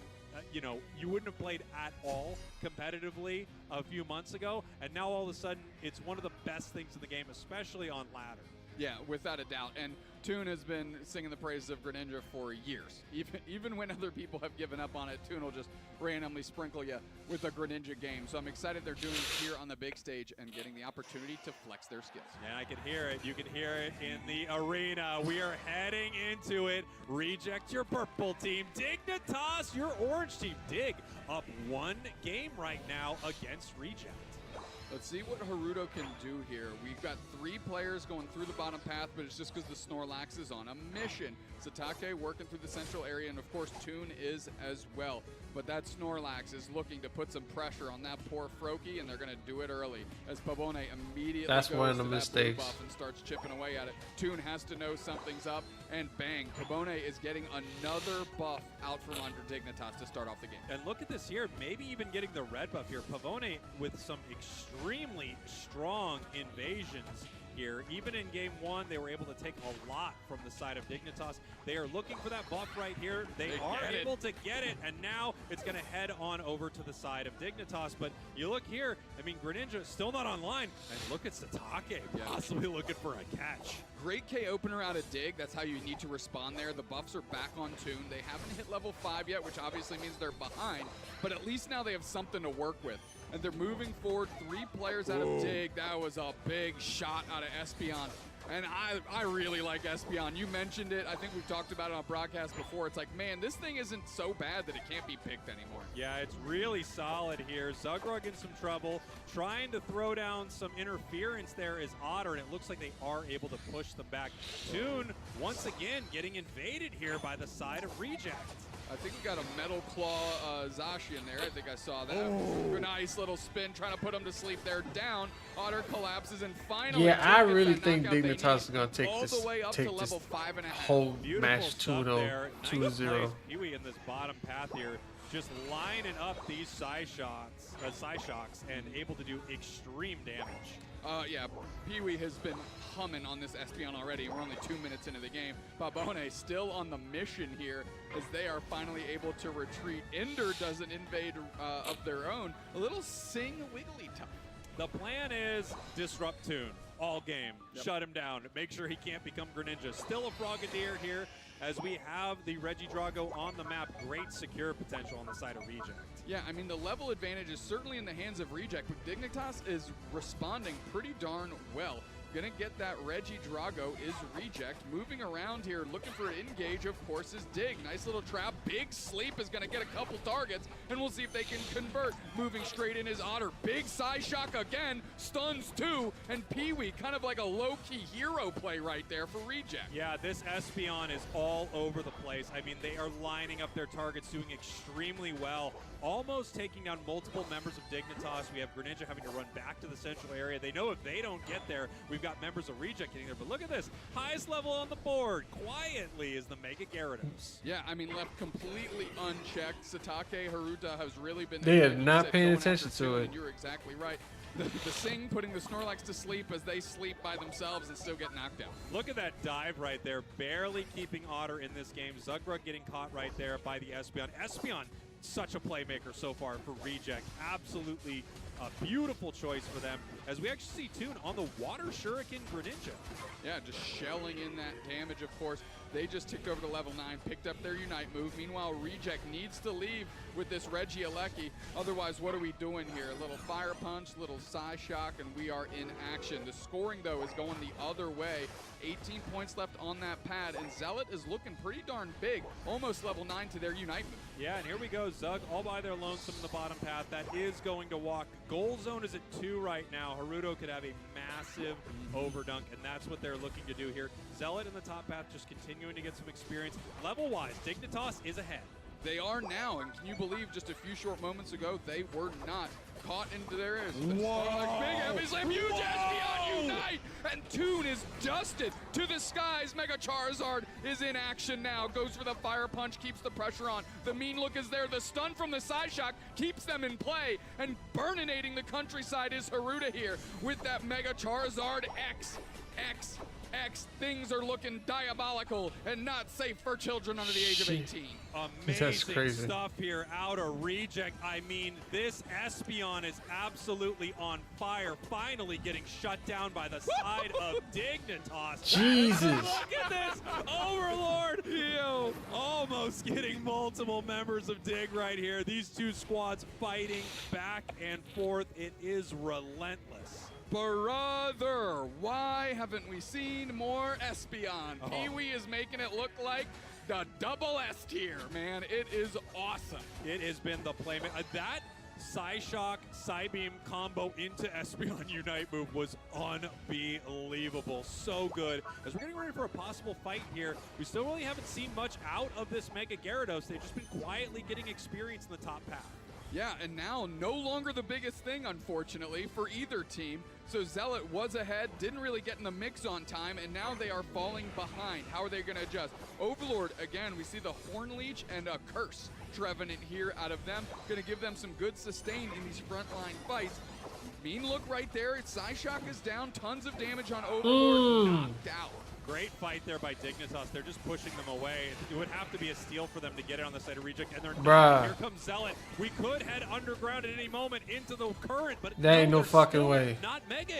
you wouldn't have played at all competitively a few months ago. And now all of a sudden, it's one of the best things in the game, especially on ladder. Yeah, without a doubt. And Toon has been singing the praises of Greninja for years. Even when other people have given up on it, Toon will just randomly sprinkle you with a Greninja game. So I'm excited they're doing it here on the big stage and getting the opportunity to flex their skills. Yeah, I can hear it. You can hear it in the arena. We are heading into it. Reject your purple team. Dignitas, your orange team. Dig up 1 game right now against Reject. Let's see what Haruto can do here. We've got 3 players going through the bottom path, but it's just because the Snorlax is on a mission. Satake working through the central area, and of course Toon is as well. But that Snorlax is looking to put some pressure on that poor Froakie, and they're going to do it early as Pavone immediately That's goes one of the to that blue mistakes. buff and starts chipping away at it. Toon has to know something's up, and bang, Pavone is getting another buff out from under Dignitas to start off the game. And look at this here, maybe even getting the red buff here. Pavone with some extremely strong invasions here. Even in game 1, they were able to take a lot from the side of Dignitas. They are looking for that buff right here. They are able to get it, and now it's going to head on over to the side of Dignitas. But you look here, I mean, Greninja still not online, and look at Satake possibly looking for a catch. Great K opener out of Dig. That's how you need to respond there. The buffs are back on Toon. They haven't hit level 5 yet, which obviously means they're behind, but at least now they have something to work with. And they're moving forward, 3 players out of Dig. That was a big shot out of Espeon. And I really like Espeon. You mentioned it. I think we've talked about it on broadcast before. It's like, man, this thing isn't so bad that it can't be picked anymore. Yeah, it's really solid here. Zugrug in some trouble, trying to throw down some interference there is Otter, and it looks like they are able to push them back. Toon, once again, getting invaded here by the side of Reject. I think we got a Metal Claw Zashi in there. I think I saw that. Nice little spin, trying to put him to sleep there. Down. Otter collapses, and finally. Yeah, I really think Dignitas is going to take all this, the way up take to this level 5.5. whole Beautiful match stuff 2-0, there. Nice 2-0. plays, Pee-wee in this bottom path here, just lining up these Psyshocks and able to do extreme damage. Yeah, Pee-wee has been humming on this Espeon already. We're only 2 minutes into the game. Pabone still on the mission here as they are finally able to retreat. Ender does an invade of their own. A little Sing Wigglytuff. The plan is disrupt Toon all game. Shut him down. Make sure he can't become Greninja. Still a Frogadier here as we have the Regidrago on the map. Great secure potential on the side of Reject. Yeah, I mean, the level advantage is certainly in the hands of Reject, but Dignitas is responding pretty darn well. Gonna get that Regidrago is Reject. Moving around here, looking for an engage, of course, is Dig. Nice little trap. Big Sleep is gonna get a couple targets, and we'll see if they can convert. Moving straight in is Otter. Big Psyshock again, stuns 2, and Pee-wee, kind of like a low-key hero play right there for Reject. Yeah, this Espeon is all over the place. I mean, they are lining up their targets, doing extremely well, almost taking down multiple members of Dignitas. We have Greninja having to run back to the central area. They know if they don't get there, we've got members of Reject getting there. But look at this, highest level on the board, quietly, is the Mega Gyarados. Yeah, I mean, left completely unchecked. Satake Haruta has really been... They are not paying attention to it. And you're exactly right. The Sing putting the Snorlax to sleep as they sleep by themselves and still get knocked out. Look at that dive right there, barely keeping Otter in this game. Zugrug getting caught right there by the Espeon. Espeon, such a playmaker so far for Reject. Absolutely a beautiful choice for them, as we actually see Toon on the Water Shuriken Greninja. Yeah, just shelling in that damage, of course. They just ticked over to level 9, picked up their Unite move. Meanwhile, Reject needs to leave with this Regieleki. Otherwise, what are we doing here? A little Fire Punch, little Psyshock, and we are in action. The scoring, though, is going the other way. 18 points left on that pad, and Zealot is looking pretty darn big. Almost level 9 to their Unite move. Yeah, and here we go. Zug all by their lonesome in the bottom path. That is going to walk. Goal zone is at 2 right now. Haruto could have a massive overdunk, and that's what they're looking to do here. Zealot in the top path just continuing to get some experience. Level-wise, Dignitas is ahead. They are now, and can you believe just a few short moments ago, they were not caught into their ears. Whoa. Big heavy slam, huge Espeon Unite, and Toon is dusted to the skies. Mega Charizard is in action now, goes for the fire punch, keeps the pressure on. The mean look is there, the stun from the side shock keeps them in play, and burninating the countryside is Haruta here with that Mega Charizard X. Things are looking diabolical and not safe for children under the age of 18. Amazing stuff here out of Reject. I mean, this Espeon is absolutely on fire, finally getting shut down by the side of Dignitas. Jesus. Look at this! Overlord! Yo, almost getting multiple members of Dig right here. These two squads fighting back and forth. It is relentless. Brother, why haven't we seen more Espeon? Pee-wee is making it look like the double S tier, man. It is awesome. It has been the playmate. That Psyshock, Psybeam combo into Espeon Unite move was unbelievable. So good. As we're getting ready for a possible fight here, we still really haven't seen much out of this Mega Gyarados. They've just been quietly getting experience in the top path. Yeah, and now no longer the biggest thing, unfortunately, for either team. So Zealot was ahead, didn't really get in the mix on time, and now they are falling behind. How are they going to adjust? Overlord, again, we see the Horn Leech and a Curse Trevenant here out of them. Going to give them some good sustain in these frontline fights. Mean look right there. Psyshock is down, tons of damage on Overlord, knocked out. Great fight there by Dignitas. They're just pushing them away. It would have to be a steal for them to get it on the side of Reject, and they're not. Here comes Zealot. We could head underground at any moment into the current, but there ain't no fucking way. Not Mega.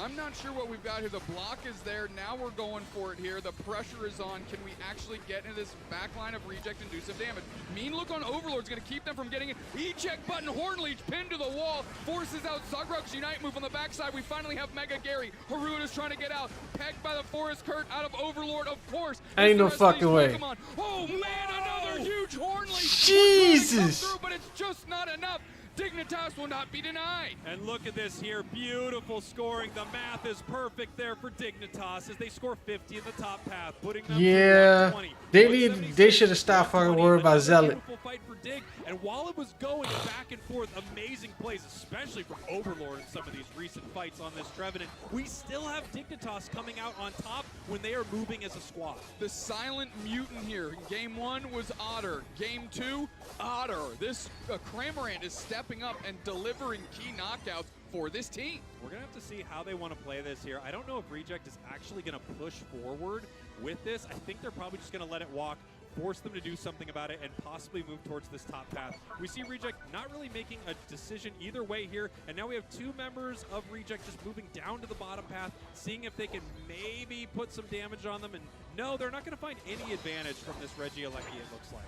I'm not sure what we've got here. The block is there. Now we're going for it here. The pressure is on. Can we actually get into this back line of Reject and do some damage? Mean look on Overlord's going to keep them from getting it. Eject button, Horn Leech pinned to the wall. Forces out Zugrak's Unite move on the backside. We finally have Mega Gary. Haruta's trying to get out. Pegged by the Forest Kurt out of Overlord, of course. Ain't no fucking way. Oh man, another huge Horn Leech. Jesus. Through, but it's just not enough. Dignitas will not be denied. And look at this here, beautiful scoring. The math is perfect there for Dignitas as they score 50 in the top path, putting them to 120. They should have stopped fucking worrying about Zealot. Beautiful fight for Dig, and while it was going back and forth, amazing plays, especially from Overlord in some of these recent fights on this Trevenant, we still have Dignitas coming out on top when they are moving as a squad. The silent mutant here. Game 1 was Otter. Game 2, Otter. This Cramorant is stepping up and delivering key knockouts for this team. We're going to have to see how they want to play this here. I don't know if Reject is actually going to push forward with this. I think they're probably just going to let it walk, force them to do something about it, and possibly move towards this top path. We see Reject not really making a decision either way here, and now we have two members of Reject just moving down to the bottom path, seeing if they can maybe put some damage on them, and no, they're not going to find any advantage from this Regieleki, it looks like.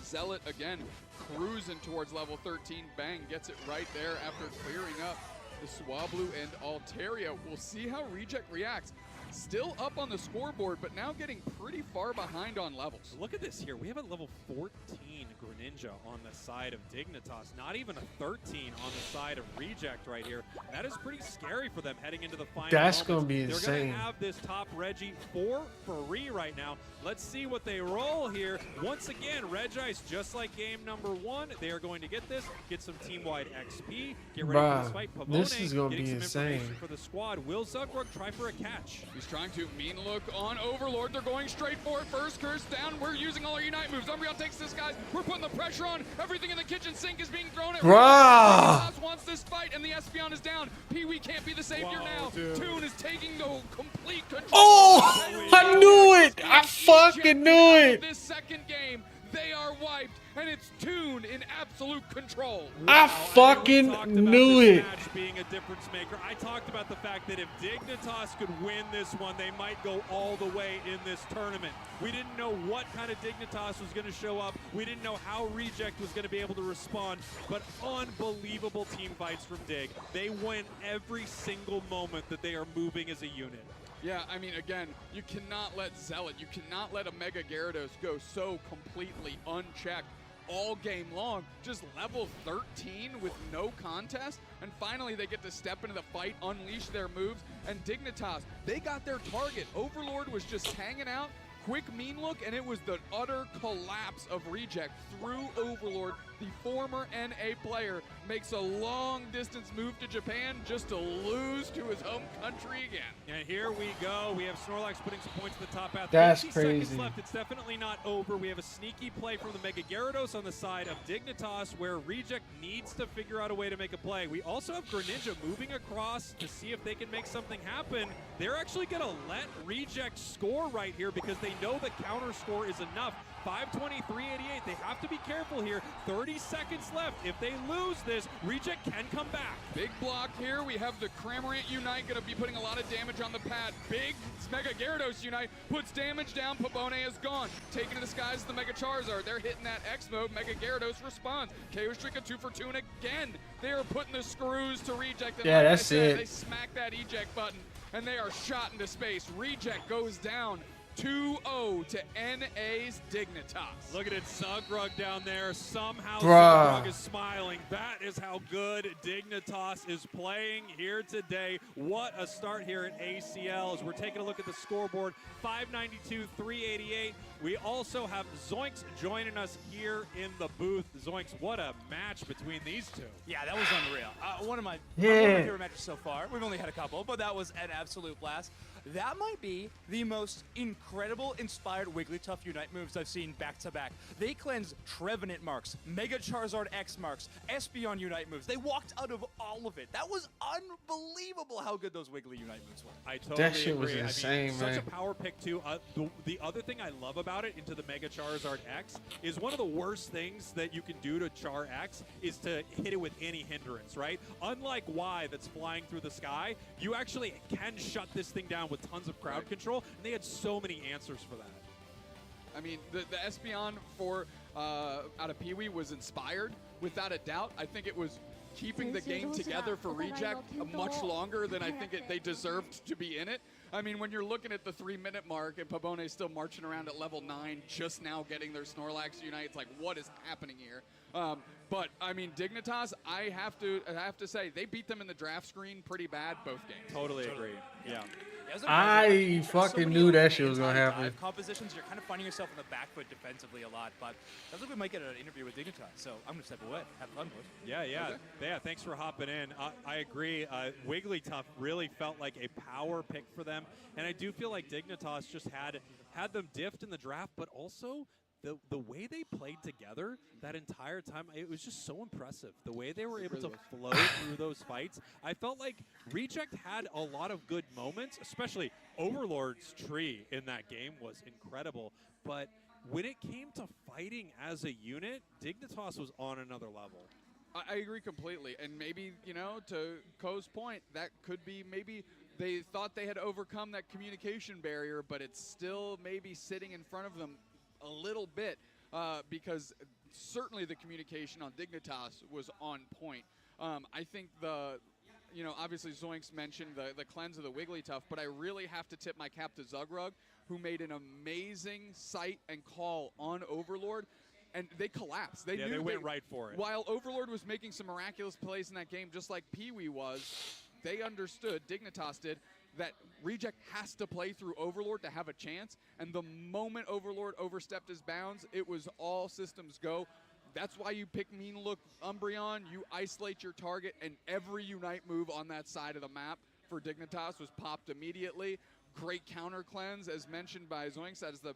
Zealot, again, cruising towards level 13. Bang, gets it right there after clearing up the Swablu and Altaria. We'll see how Reject reacts. Still up on the scoreboard, but now getting pretty far behind on levels. Look at this here. We have a level 14 Greninja on the side of Dignitas. Not even a 13 on the side of Reject right here. That is pretty scary for them heading into the final. That's going to be insane. They're going to have this top Regi for free right now. Let's see what they roll here. Once again, Regice, just like game number 1, they are going to get this, get some team-wide XP, get ready for this fight. Pavone, this is going to be some insane. For the squad. Will Zuckrug try for a catch? He's trying to mean look on Overlord. They're going straight for it. First curse down. We're using all our Unite moves. Umbreon takes this, guys. We're putting the pressure on. Everything in the kitchen sink is being thrown at Reject. Wants this fight, and the Espeon is down. Pee-wee can't be the savior now. Dude. Toon is taking the complete control. Oh, I knew it. I fucking knew it. This second game, they are wiped, and it's Toon in absolute control. I fucking knew it. Match being a difference maker. I talked about the fact that if Dignitas could win this one, they might go all the way in this tournament. We didn't know what kind of Dignitas was going to show up. We didn't know how Reject was going to be able to respond, but unbelievable team fights from Dig. They win every single moment that they are moving as a unit. Yeah, I mean, again, you cannot let Zealot, you cannot let a Mega Gyarados go so completely unchecked all game long. Just level 13 with no contest, and finally they get to step into the fight, unleash their moves, and Dignitas, they got their target. Overlord was just hanging out, quick mean look, and it was the utter collapse of Reject through Overlord. The former NA player makes a long-distance move to Japan just to lose to his home country again. And here we go. We have Snorlax putting some points to the top path. That's 50 crazy. seconds left. It's definitely not over. We have a sneaky play from the Mega Gyarados on the side of Dignitas, where Reject needs to figure out a way to make a play. We also have Greninja moving across to see if they can make something happen. They're actually going to let Reject score right here because they know the counter score is enough. 5:23.88. They have to be careful here. 30 seconds left. If they lose this, Reject can come back. Big block here. We have the Cramorant Unite going to be putting a lot of damage on the pad. Big Mega Gyarados Unite puts damage down. Pabone is gone. Taking to the skies the Mega Charizard. They're hitting that X mode. Mega Gyarados responds. KO Streak a 2 for 2, and again, they are putting the screws to Reject. And Yeah, like that's I said, it. They smack that eject button, and they are shot into space. Reject goes down 2-0 to NA's Dignitas. Look at it, Zugrug down there. Somehow Bruh. Zugrug is smiling. That is how good Dignitas is playing here today. What a start here at ACL as we're taking a look at the scoreboard. 592-388. We also have Zoinks joining us here in the booth. Zoinks, what a match between these two. Yeah, that was unreal. One of my Yeah. favorite matches so far. We've only had a couple, but that was an absolute blast. That might be the most incredible inspired Wigglytuff Unite moves I've seen back-to-back. They cleansed Trevenant marks, Mega Charizard X marks, Espeon Unite moves. They walked out of all of it. That was unbelievable how good those Wiggly Unite moves were. I totally That shit was agree. insane, Such man. a power pick, too. The other thing I love about it into the Mega Charizard X is one of the worst things that you can do to Char X is to hit it with any hindrance, right? Unlike Y that's flying through the sky, you actually can shut this thing down with tons of crowd control, and they had so many answers for that. I mean, the Espeon for out of Pee-wee was inspired, without a doubt. I think it was keeping the game together for Reject much longer than I think they deserved to be in it. I mean, when you're looking at the 3-minute mark and Pabone's still marching around at level 9, just now getting their Snorlax Unite, it's like, what is happening here? But I mean, Dignitas, I have to say, they beat them in the draft screen pretty bad both games. Totally agree. Yeah. I fucking knew that shit was gonna happen. Compositions, you're kind of finding yourself on the back foot defensively a lot, but I think we might get an interview with Dignitas, so I'm going to step away. Have fun, boys. Yeah, thanks for hopping in. I agree. Wigglytuff really felt like a power pick for them, and I do feel like Dignitas just had them diffed in the draft, but also the way they played together that entire time, it was just so impressive. The way they were able to flow through those fights. I felt like Reject had a lot of good moments, especially Overlord's tree in that game was incredible. But when it came to fighting as a unit, Dignitas was on another level. I agree completely. And maybe, you know, to Ko's point, that could be maybe they thought they had overcome that communication barrier, but it's still maybe sitting in front of them a little bit because certainly the communication on Dignitas was on point. I think obviously Zoinks mentioned the cleanse of the Wigglytuff, but I really have to tip my cap to Zugrug, who made an amazing sight and call on Overlord, and they collapsed. They went right for it. While Overlord was making some miraculous plays in that game, just like Pee-wee was, they understood, Dignitas did, that Reject has to play through Overlord to have a chance, and the moment Overlord overstepped his bounds, it was all systems go. That's why you pick Mean Look Umbreon, you isolate your target, and every Unite move on that side of the map for Dignitas was popped immediately. Great counter cleanse, as mentioned by Zoinks, as the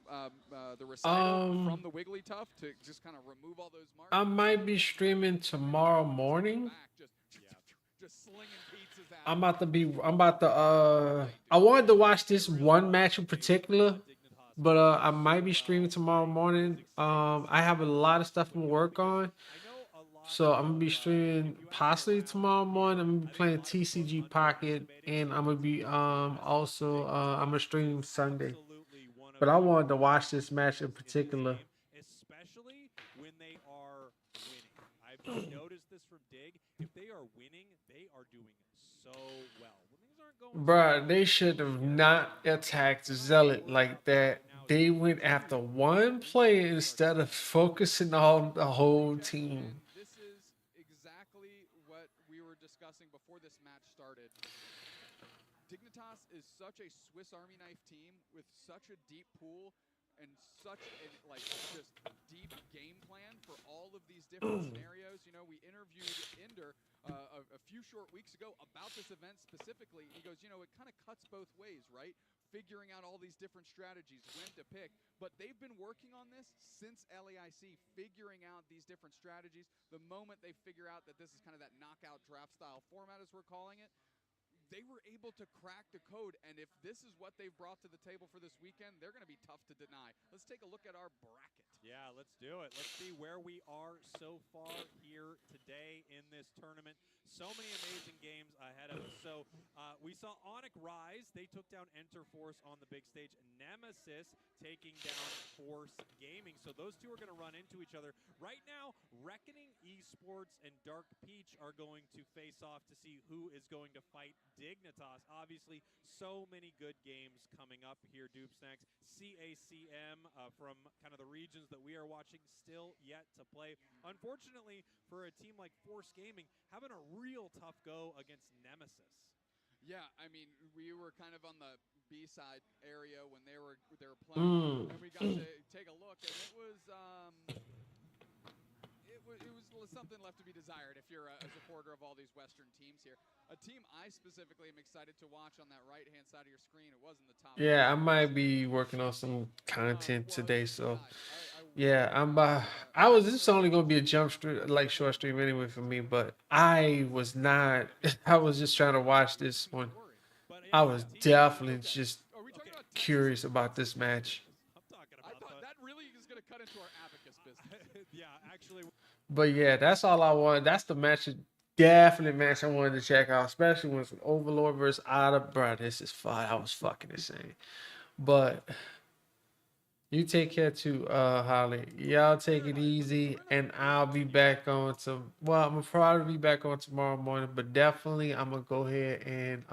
recital from the Wigglytuff to just kind of remove all those marks. I might be streaming tomorrow morning. Just slinging pizzas out. I wanted to watch this one match in particular, but I might be streaming tomorrow morning. I have a lot of stuff to work on, so I'm gonna be streaming possibly tomorrow morning. I'm gonna be playing TCG Pocket, and I'm gonna be I'm gonna stream Sunday. But I wanted to watch this match in particular. Especially when they are winning. I've noticed this from Dig. If they are winning, they are doing so well. When things aren't going Bruh, they should have not attacked Zealot like that. They went after one player instead of focusing on the whole team. This is exactly what we were discussing before this match started. Dignitas is such a Swiss Army knife team with such a deep pool. and such a like just deep game plan for all of these different scenarios. You know, we interviewed Inder a few short weeks ago about this event specifically. He goes, you know, it kind of cuts both ways, right? Figuring out all these different strategies, when to pick. But they've been working on this since LAIC, figuring out these different strategies. The moment they figure out that this is kind of that knockout draft style format, as we're calling it, they were able to crack the code, and if this is what they've brought to the table for this weekend, they're going to be tough to deny. Let's take a look at our bracket. Yeah, let's do it. Let's see where we are so far here today in this tournament. So many amazing games ahead of us. So we saw Onic rise. They took down Enterforce on the big stage. Nemesis taking down Force Gaming. So those two are going to run into each other. Right now, Reckoning Esports and Dark Peach are going to face off to see who is going to fight Dignitas. Obviously, so many good games coming up here, Dupe Snacks. CACM from kind of the regions that we are watching still yet to play. Unfortunately, for a team like Force Gaming, having a real tough go against Nemesis. Yeah, I mean, we were kind of on the B-side area when they were playing, and we got to take a look, and it was something left to be desired if you're a supporter of all these Western teams here. A team I specifically am excited to watch on that right-hand side of your screen. It was in the top. Yeah, I might be working on some content today, so yeah, I was just only gonna be a jump stream, like short stream anyway for me, but I was not. I was just trying to watch this one. I was definitely just curious about this match. I thought that really is gonna cut into our abacus business. Yeah, actually. But yeah, that's all I wanted. That's the match, definite match I wanted to check out, especially when it's Overlord versus Ada. Bro, this is fun. I was fucking insane. But you take care too, Holly. Y'all take it easy, and I'll be back on to. Well, I'm gonna probably be back on tomorrow morning, but definitely I'm gonna go ahead and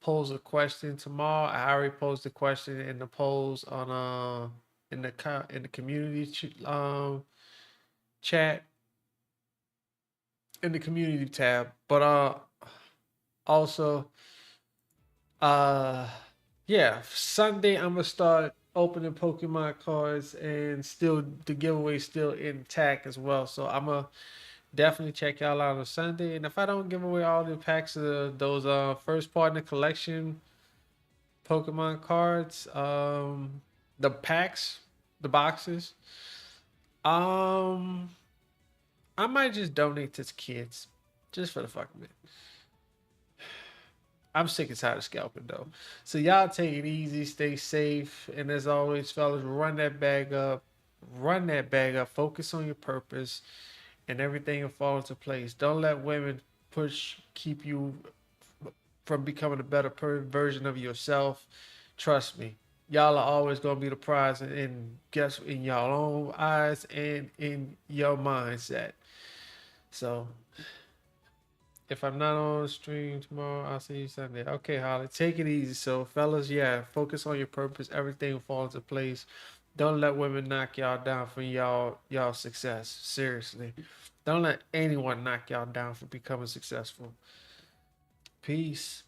pose a question tomorrow. I already posed a question in the polls on in the community chat in the community tab, but also yeah, Sunday I'm gonna start opening Pokemon cards, and still the giveaway still intact as well, so I'm gonna definitely check y'all out on Sunday. And if I don't give away all the packs of those first partner collection Pokemon cards, the packs, the boxes, I might just donate to kids, just for the fuck of it. I'm sick and tired of scalping though. So y'all take it easy, stay safe, and as always, fellas, run that bag up. Run that bag up. Focus on your purpose, and everything will fall into place. Don't let women keep you from becoming a better version of yourself. Trust me, y'all are always gonna be the prize, and guess in y'all own eyes and in your mindset. So if I'm not on stream tomorrow, I'll see you Sunday. Okay, Holly, take it easy. So fellas, yeah, focus on your purpose. Everything will fall into place. Don't let women knock y'all down from y'all success. Seriously, don't let anyone knock y'all down for becoming successful. Peace.